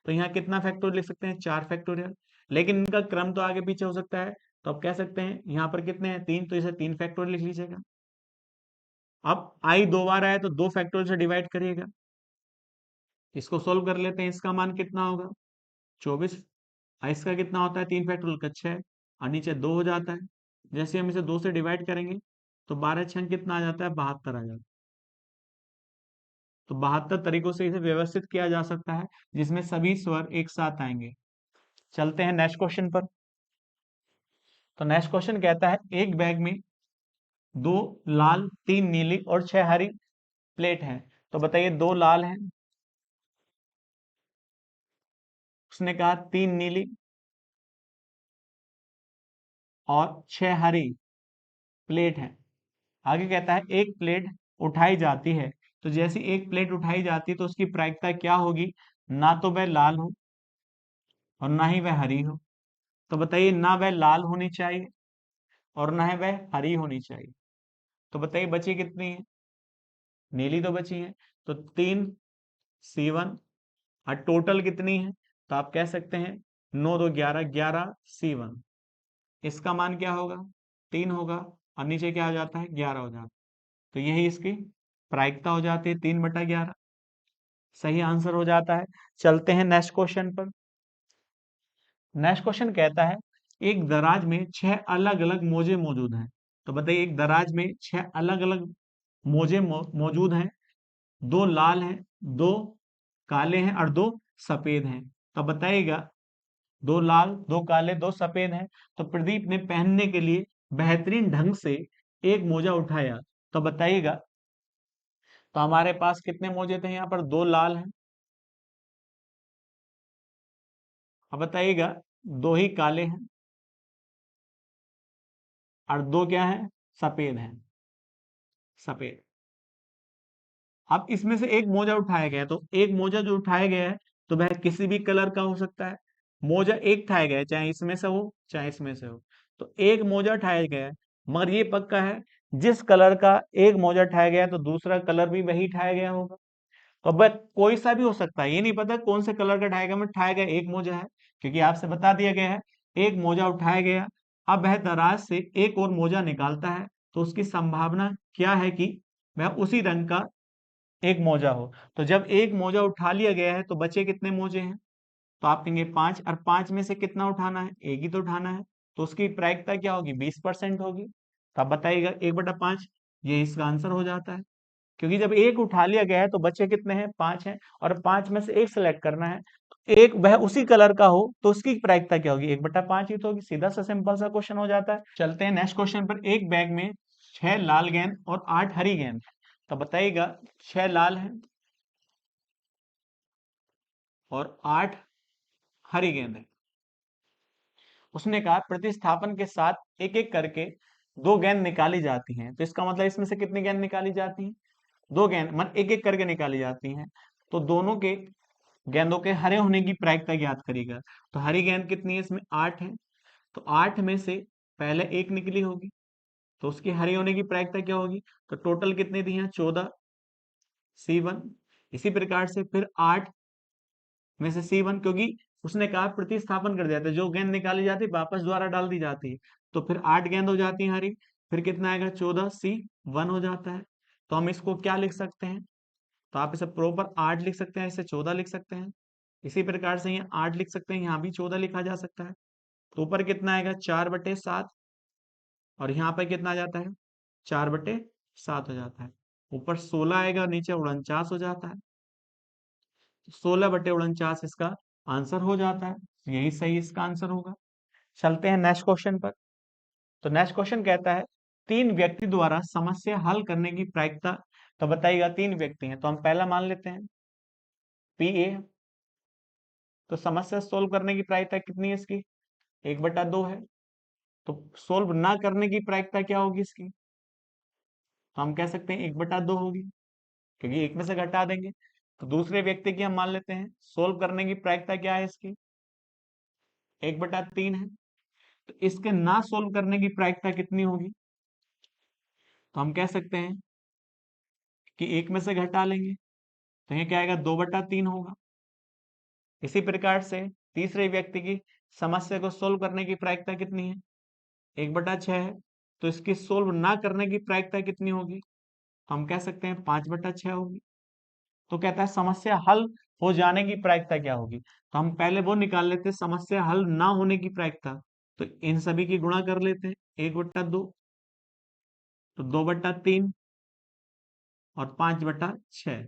तो यहाँ कितना फैक्टोरियल लिख सकते हैं, 4 फैक्टोरियल, लेकिन इनका क्रम तो आगे पीछे हो सकता है, तो अब कह सकते हैं यहाँ पर कितने हैं 3, तो इसे 3 फैक्टोरियल लिख लीजिएगा। अब आई 2 बार आया तो 2 फैक्टोरियल से डिवाइड करिएगा, इसको सोल्व कर लेते हैं, इसका मान कितना होगा 24, और इसका कितना होता है 3 फैक्टोरियल का 6, और नीचे 2 हो जाता है। जैसे हम इसे 2 से डिवाइड करेंगे तो 12 6 कितना आ जाता है, 72 आ जाता है। तो 72 तरीकों से इसे व्यवस्थित किया जा सकता है, जिसमें सभी स्वर एक साथ आएंगे। चलते हैं नेक्स्ट क्वेश्चन पर। तो नेक्स्ट क्वेश्चन कहता है, एक बैग में 2 लाल 3 नीली और 6 हरी प्लेट हैं। तो बताइए 2 लाल हैं, उसने कहा 3 नीली और 6 हरी प्लेट हैं। आगे कहता है एक प्लेट उठाई जाती है, तो जैसी एक प्लेट उठाई जाती है तो उसकी प्रायिकता क्या होगी, ना तो वह लाल हो और ना ही वह हरी हो। तो बताइए, ना वह लाल होनी चाहिए और ना है वह हरी होनी चाहिए, तो बताइए बची कितनी है, नीली तो बची है, तो 3 C1, और टोटल कितनी है, तो आप कह सकते हैं 9 2 11, 11 C1। इसका मान क्या होगा, 3 होगा, और नीचे क्या हो जाता है 11 हो जाता है, तो यही इसकी प्रायिकता हो जाती है 3/11, सही आंसर हो जाता है। चलते हैं नेक्स्ट क्वेश्चन पर। नेक्स्ट क्वेश्चन कहता है, एक दराज में 6 अलग अलग मोजे मौजूद हैं। तो बताइए एक दराज में 6 अलग अलग मोजे मौजूद हैं, 2 लाल हैं, 2 काले हैं और 2 सफेद हैं। तो बताइएगा 2 लाल 2 काले 2 सफेद हैं, तो प्रदीप ने पहनने के लिए बेहतरीन ढंग से एक मोजा उठाया। तो बताइएगा, तो हमारे पास कितने मोजे थे, यहाँ पर 2 लाल हैं, अब बताइएगा 2 ही काले हैं और 2 क्या है, सफेद हैं, सफेद। अब इसमें से एक मोजा उठाया गया है, तो एक मोजा जो उठाया गया है तो वह किसी भी कलर का हो सकता है। मोजा एक उठाया गया है, चाहे इसमें से हो चाहे इसमें से हो, तो एक मोजा उठाया गया है, मगर ये पक्का है जिस कलर का एक मोजा उठाया गया है तो दूसरा कलर भी वही उठाया गया होगा। तो बट कोई सा भी हो सकता है, ये नहीं पता कौन से कलर का उठाया गया, मैं उठाया गया एक मोजा है, क्योंकि आपसे बता दिया गया है एक मोजा उठाया गया। अब वह दराज से एक और मोजा निकालता है, तो उसकी संभावना क्या है कि वह उसी रंग का एक मोजा हो। तो जब एक मोजा उठा लिया गया है तो बचे कितने मोजे हैं, तो आप कहेंगे 5, और 5 में से कितना उठाना है, एक ही तो उठाना है, तो उसकी प्रायिकता क्या होगी, 20% होगी। तो आप बताइएगा 1/5, ये इसका आंसर हो जाता है। क्योंकि जब एक उठा लिया गया है तो बचे कितने हैं, 5 हैं, और 5 में से एक सिलेक्ट करना है। तो एक वह उसी कलर का हो तो उसकी प्रायिकता क्या होगी, 1/5 ही तो होगी। सीधा सा सिंपल सा क्वेश्चन हो जाता है। चलते हैं नेक्स्ट क्वेश्चन पर। एक बैग में 6 लाल गेंद और 8 हरी गेंद है। तो बताइएगा 6 लाल है और 8 हरी गेंद है। उसने कहा प्रतिस्थापन के साथ एक एक करके 2 गेंद निकाली जाती हैं। तो इसका मतलब इसमें से कितनी गेंद निकाली जाती हैं, 2 गेंद, मतलब एक एक करके निकाली जाती हैं। तो दोनों के गेंदों के हरे होने की प्रायिकता ज्ञात करेगा। तो हरी गेंद कितनी है, इसमें 8 है। तो 8 में से पहले एक निकली होगी, तो उसकी हरी होने की प्रायिकता क्या होगी। तो टोटल कितनी थी यहाँ, 14 C1। इसी प्रकार से फिर 8 में से C1, क्योंकि उसने कहा प्रतिस्थापन कर दिया था, जो गेंद निकाली जाती वापस दोबारा डाल दी जाती है। तो फिर 8 गेंद हो जाती है हरी, फिर कितना आएगा, 14C1 हो जाता है। तो हम इसको क्या लिख सकते हैं, तो आप इसे प्रॉपर 8 लिख सकते हैं, इसे 14 लिख सकते हैं। इसी प्रकार से यहाँ 8 लिख सकते हैं, यहाँ भी 14 लिखा जा सकता है। तो ऊपर कितना आएगा, 4/7, और यहाँ पर कितना आ जाता है, 4/7 हो जाता है। ऊपर 16 आएगा और नीचे 49 हो जाता है। 16/49 इसका आंसर हो जाता है। यही सही इसका आंसर होगा। चलते हैं नेक्स्ट क्वेश्चन पर। तो नेक्स्ट क्वेश्चन कहता है, 3 व्यक्ति द्वारा समस्या हल करने की प्रायिकता। तो बताइएगा 3 व्यक्ति हैं, तो हम पहला मान लेते हैं PA। तो समस्या सोल्व करने की प्रायिकता कितनी है इसकी, 1/2 है। तो सोल्व ना करने की प्रायिकता क्या होगी इसकी, तो हम कह सकते हैं 1/2 होगी, क्योंकि एक में से घटा देंगे। तो दूसरे व्यक्ति की हम मान लेते हैं, सोल्व करने की प्रायिकता क्या है इसकी, 1/3 है। तो इसके ना सोल्व करने की प्रायिकता कितनी होगी, तो हम कह सकते हैं कि एक में से घटा लेंगे, तो ये क्या आएगा, 2/3 होगा। इसी प्रकार से तीसरे व्यक्ति की समस्या को सोल्व करने की प्रायिकता कितनी है, 1/6 है। तो इसकी सोल्व ना करने की प्रायिकता कितनी होगी, तो हम कह सकते हैं 5/6 होगी। तो कहता है समस्या हल हो जाने की प्रायिकता क्या होगी, तो हम पहले वो निकाल लेते हैं समस्या हल ना होने की प्रायिकता। तो इन सभी की गुणा कर लेते हैं, 1/2, तो 2/3 और 5/6।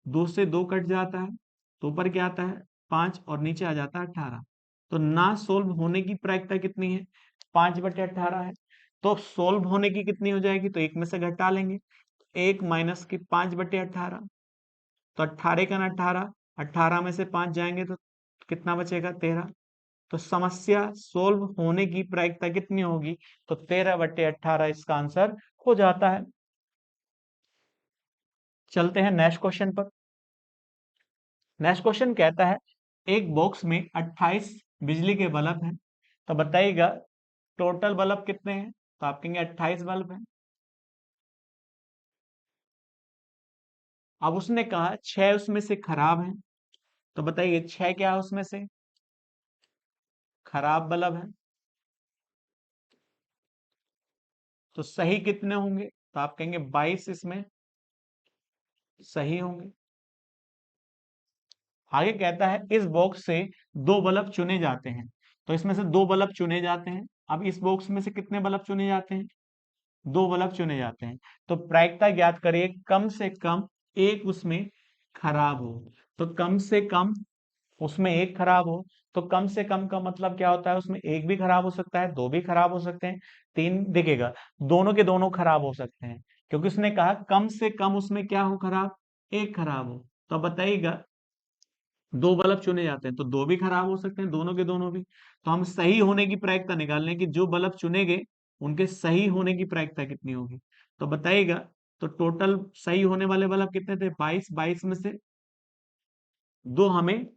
2 से 2 कट जाता है, तो ऊपर क्या आता है, 5, और नीचे आ जाता है 18। तो ना सोल्व होने की प्रायिकता कितनी है, 5/18 है। तो सोल्व होने की कितनी हो जाएगी, तो एक में से घटा लेंगे, 1 माइनस की 5/18। तो 18 का ना 18, 18 में से 5 जाएंगे तो कितना बचेगा, 13। तो समस्या सोल्व होने की प्रायिकता कितनी होगी, तो 13/18 इसका आंसर हो जाता है। चलते हैं नेक्स्ट क्वेश्चन पर। नेक्स्ट क्वेश्चन कहता है, एक बॉक्स में 28 बिजली के बल्ब हैं। तो बताइएगा टोटल बल्ब कितने हैं, तो आप कहेंगे 28 बल्ब हैं। अब उसने कहा 6 उसमें से खराब हैं। तो बताइए 6 क्या है उसमें से, खराब बल्ब है। तो सही कितने होंगे, तो आप कहेंगे 22 इसमें सही होंगे। आगे कहता है इस बॉक्स से 2 बल्ब चुने जाते हैं। तो इसमें से 2 बल्ब चुने जाते हैं। अब इस बॉक्स में से कितने बल्ब चुने जाते हैं, 2 बल्ब चुने जाते हैं। तो प्रायिकता ज्ञात करिए, कम से कम एक उसमें खराब हो। तो कम से कम उसमें एक खराब हो, तो कम से कम का मतलब क्या होता है, उसमें एक भी खराब हो सकता है, दो भी खराब हो सकते हैं, तीन, दिखेगा दोनों के दोनों खराब हो सकते हैं। क्योंकि उसने कहा कम से कम उसमें क्या हो, खराब, एक खराब हो। तो बताइएगा 2 बल्ब चुने जाते हैं, तो दो भी खराब हो सकते हैं, दोनों के दोनों भी। तो हम सही होने की प्रायिकता निकाल लें कि जो बल्ब चुने गए उनके सही होने की प्रायिकता कितनी होगी। तो बताइएगा, तो टोटल सही होने वाले बल्ब कितने थे, 22, 22 में से दो हमें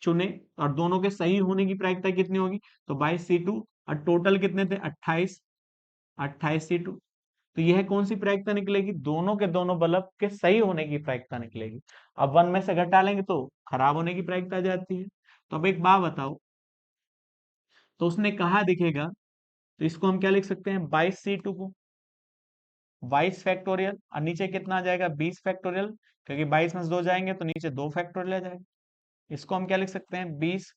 चुने, और दोनों के सही होने की प्रायिकता कितनी होगी, तो 22C2। और टोटल कितने थे, 28, 28C2। तो यह कौन सी प्रायिकता निकलेगी, दोनों के दोनों बल्ब के सही होने की प्रायिकता निकलेगी। अब 1 में से घटा लेंगे तो खराब होने की प्रायिकता आ जाती है। तो अब एक बात बताओ, तो उसने कहा दिखेगा, तो इसको हम क्या लिख सकते हैं, 22C2 को 22 फैक्टोरियल, और नीचे कितना आ जाएगा, 20 फैक्टोरियल, क्योंकि 22 में से 2 जाएंगे तो नीचे 2 फैक्टोरियल आ जाएगा। इसको हम क्या लिख सकते हैं, 20,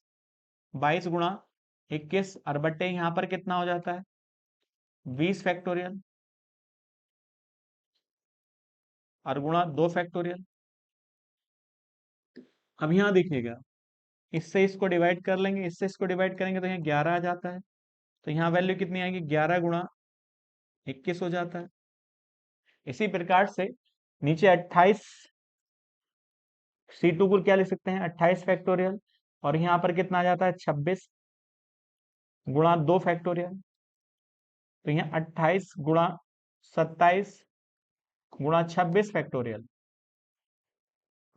22 गुणा 21 और बट्टे यहाँ पर कितना हो जाता है 20 फैक्टोरियल और गुणा 2 फैक्टोरियल। अब यहाँ देखिएगा, इससे इसको डिवाइड कर लेंगे, इससे इसको डिवाइड करेंगे तो यहाँ 11 आ जाता है। तो यहाँ वैल्यू कितनी आएगी 11 गुणा 21 हो जाता है। इसी प्रकार से नीचे 28 C2 को क्या लिख सकते हैं 28 फैक्टोरियल और यहाँ पर कितना आ जाता है 26 गुणा 2 फैक्टोरियल। तो यहाँ 28 गुणा 27 गुणा 26 फैक्टोरियल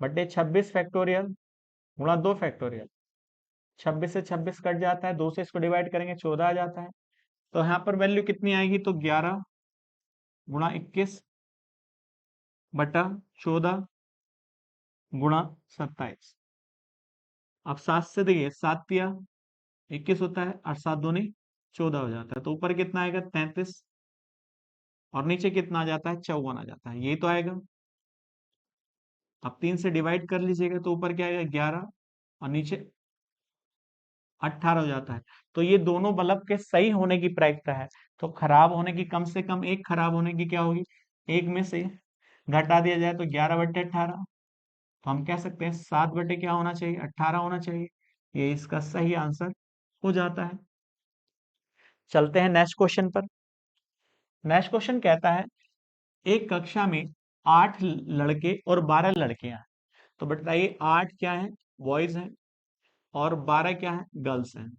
बटे 26 फैक्टोरियल गुणा 2 फैक्टोरियल। 26 से 26 कट जाता है, 2 से इसको डिवाइड करेंगे 14 आ जाता है। तो यहाँ पर वैल्यू कितनी आएगी तो 11 गुणा 21 बटा 14 गुणा 27। अब 7 से देखिए 7 तिया 21 होता है और 7 दूनी 14 हो जाता है। तो ऊपर कितना आएगा 33 और नीचे कितना आ जाता है 54 आ जाता है, ये तो आएगा। अब 3 से डिवाइड कर लीजिएगा तो ऊपर क्या आएगा 11 और नीचे 18 हो जाता है। तो ये दोनों बल्ब के सही होने की प्रायिकता है। तो खराब होने की कम से कम एक खराब होने की क्या होगी, एक में से घटा दिया जाए तो 11/18। तो हम कह सकते हैं 7 बटे क्या होना चाहिए 18 होना चाहिए। ये इसका सही आंसर हो जाता है। चलते हैं नेक्स्ट क्वेश्चन पर। नेक्स्ट क्वेश्चन कहता है एक कक्षा में 8 लड़के और 12 लड़कियां हैं। तो बताइए 8 क्या है बॉयज हैं और 12 क्या है गर्ल्स हैं।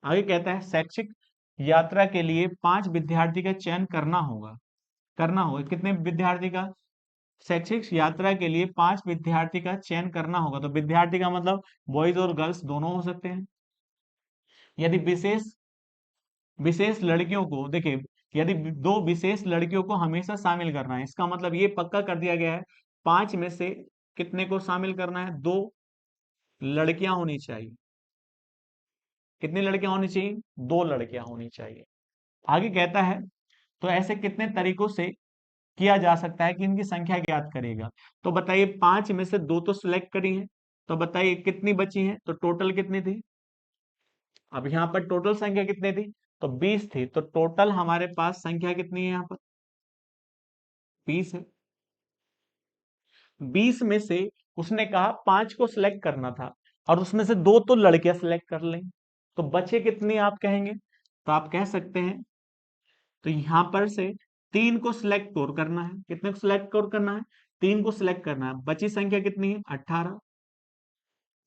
आगे कहता है शैक्षिक यात्रा के लिए 5 विद्यार्थी का चयन करना होगा कितने विद्यार्थी का, शैक्षिक यात्रा के लिए 5 विद्यार्थी का चयन करना होगा। तो विद्यार्थी का मतलब बॉयज और गर्ल्स दोनों हो सकते हैं। यदि विशेष विशेष लड़कियों को देखिए, यदि दो विशेष लड़कियों को हमेशा शामिल करना है, इसका मतलब ये पक्का कर दिया गया है 5 में से कितने को शामिल करना है, 2 लड़कियां होनी चाहिए। कितनी लड़कियां होनी चाहिए 2 लड़कियां होनी चाहिए। आगे कहता है तो ऐसे कितने तरीकों से किया जा सकता है कि इनकी संख्या ज्ञात करेगा। तो बताइए 5 में से 2 तो सिलेक्ट करी है, तो बताइए कितनी बची है, तो टोटल कितनी थी। अब यहाँ पर टोटल संख्या कितनी थी तो 20 थी। तो टोटल हमारे पास संख्या कितनी है यहाँ पर 20 है। 20 में से उसने कहा 5 को सिलेक्ट करना था और उसमें से 2 तो लड़कियां सिलेक्ट कर लें, तो बचे कितनी आप कहेंगे, तो आप कह सकते हैं तो यहां पर से 3 को सिलेक्ट और करना है। कितने को सिलेक्ट और करना है 3 को सिलेक्ट करना है। बची संख्या कितनी है 18,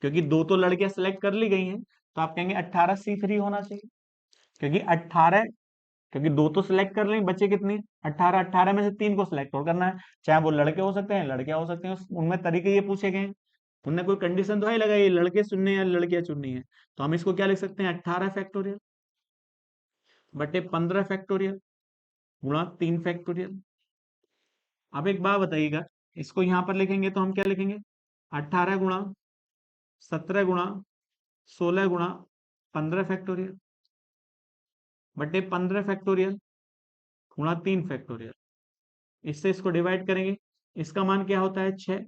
क्योंकि 2 तो लड़कियां सिलेक्ट कर ली गई हैं। तो आप कहेंगे 18C3 होना चाहिए, क्योंकि 18 क्योंकि 2 तो सिलेक्ट कर लेंगे, बचे कितने 18, 18 में से 3 को सिलेक्ट और करना है। चाहे वो लड़के हो सकते हैं लड़कियां हो सकती हैं, उनमें तरीके ये पूछे गए हैं। उनने कोई कंडीशन तो नहीं लगाई लड़के चुनने या लड़कियां चुननी है। तो हम इसको क्या लिख सकते हैं 18 फैक्टोरियल बटे 15 फैक्टोरियल गुणा 3 फैक्टोरियल। अब एक बात बताइएगा, इसको यहां पर लिखेंगे तो हम क्या लिखेंगे 18 गुणा 17 गुणा 16 गुणा 15 फैक्टोरियल बटे 15 फैक्टोरियल गुणा 3 फैक्टोरियल। इससे इसको डिवाइड करेंगे, इसका मान क्या होता है 6।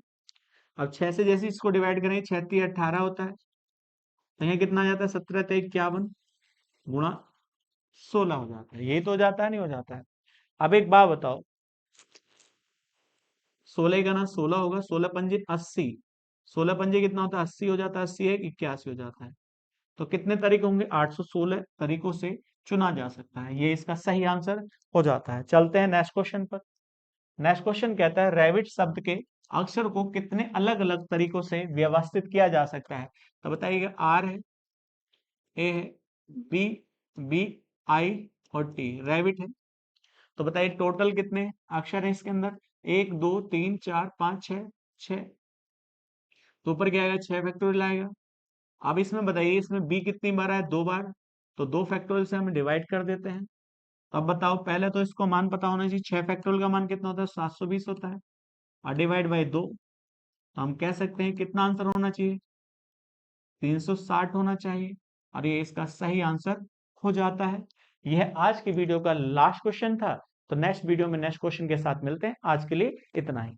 अब 6 से जैसे इसको डिवाइड करेंगे 6 3 18 होता है। तो यहाँ कितना आ जाता है 17 3 51 गुणा 16 हो जाता है। यही तो हो जाता है नहीं हो जाता है। अब एक बात बताओ 16 का ना 16 होगा, 16 पंजे 80, 16 पंजे कितना होता है 80 हो जाता है, 80 एक 81 हो जाता है। तो कितने तरीके होंगे 816 तरीकों से चुना जा सकता है। ये इसका सही आंसर हो जाता है। चलते हैं नेक्स्ट क्वेश्चन पर। नेक्स्ट क्वेश्चन कहता है रैबिट शब्द के अक्षर को कितने अलग अलग तरीकों से व्यवस्थित किया जा सकता है। तो बताइएगा आर है, ए है, बी बी आई और टी रैबिट है। तो बताइए टोटल कितने अक्षर है इसके अंदर 1 2 3 4 5 6 6। तो ऊपर क्या आएगा 6 फैक्टोरियल आएगा। अब इसमें बताइए इसमें बी कितनी बार है 2 बार, तो 2 फैक्टोरियल से हम डिवाइड कर देते हैं। अब बताओ पहले तो इसको मान पता होना चाहिए 6 फैक्टोरियल का मान कितना होता है 720 होता है और डिवाइड बाई 2। तो हम कह सकते हैं कितना आंसर होना चाहिए 360 होना चाहिए और ये इसका सही आंसर हो जाता है। यह आज की वीडियो का लास्ट क्वेश्चन था। तो नेक्स्ट वीडियो में नेक्स्ट क्वेश्चन के साथ मिलते हैं। आज के लिए इतना ही।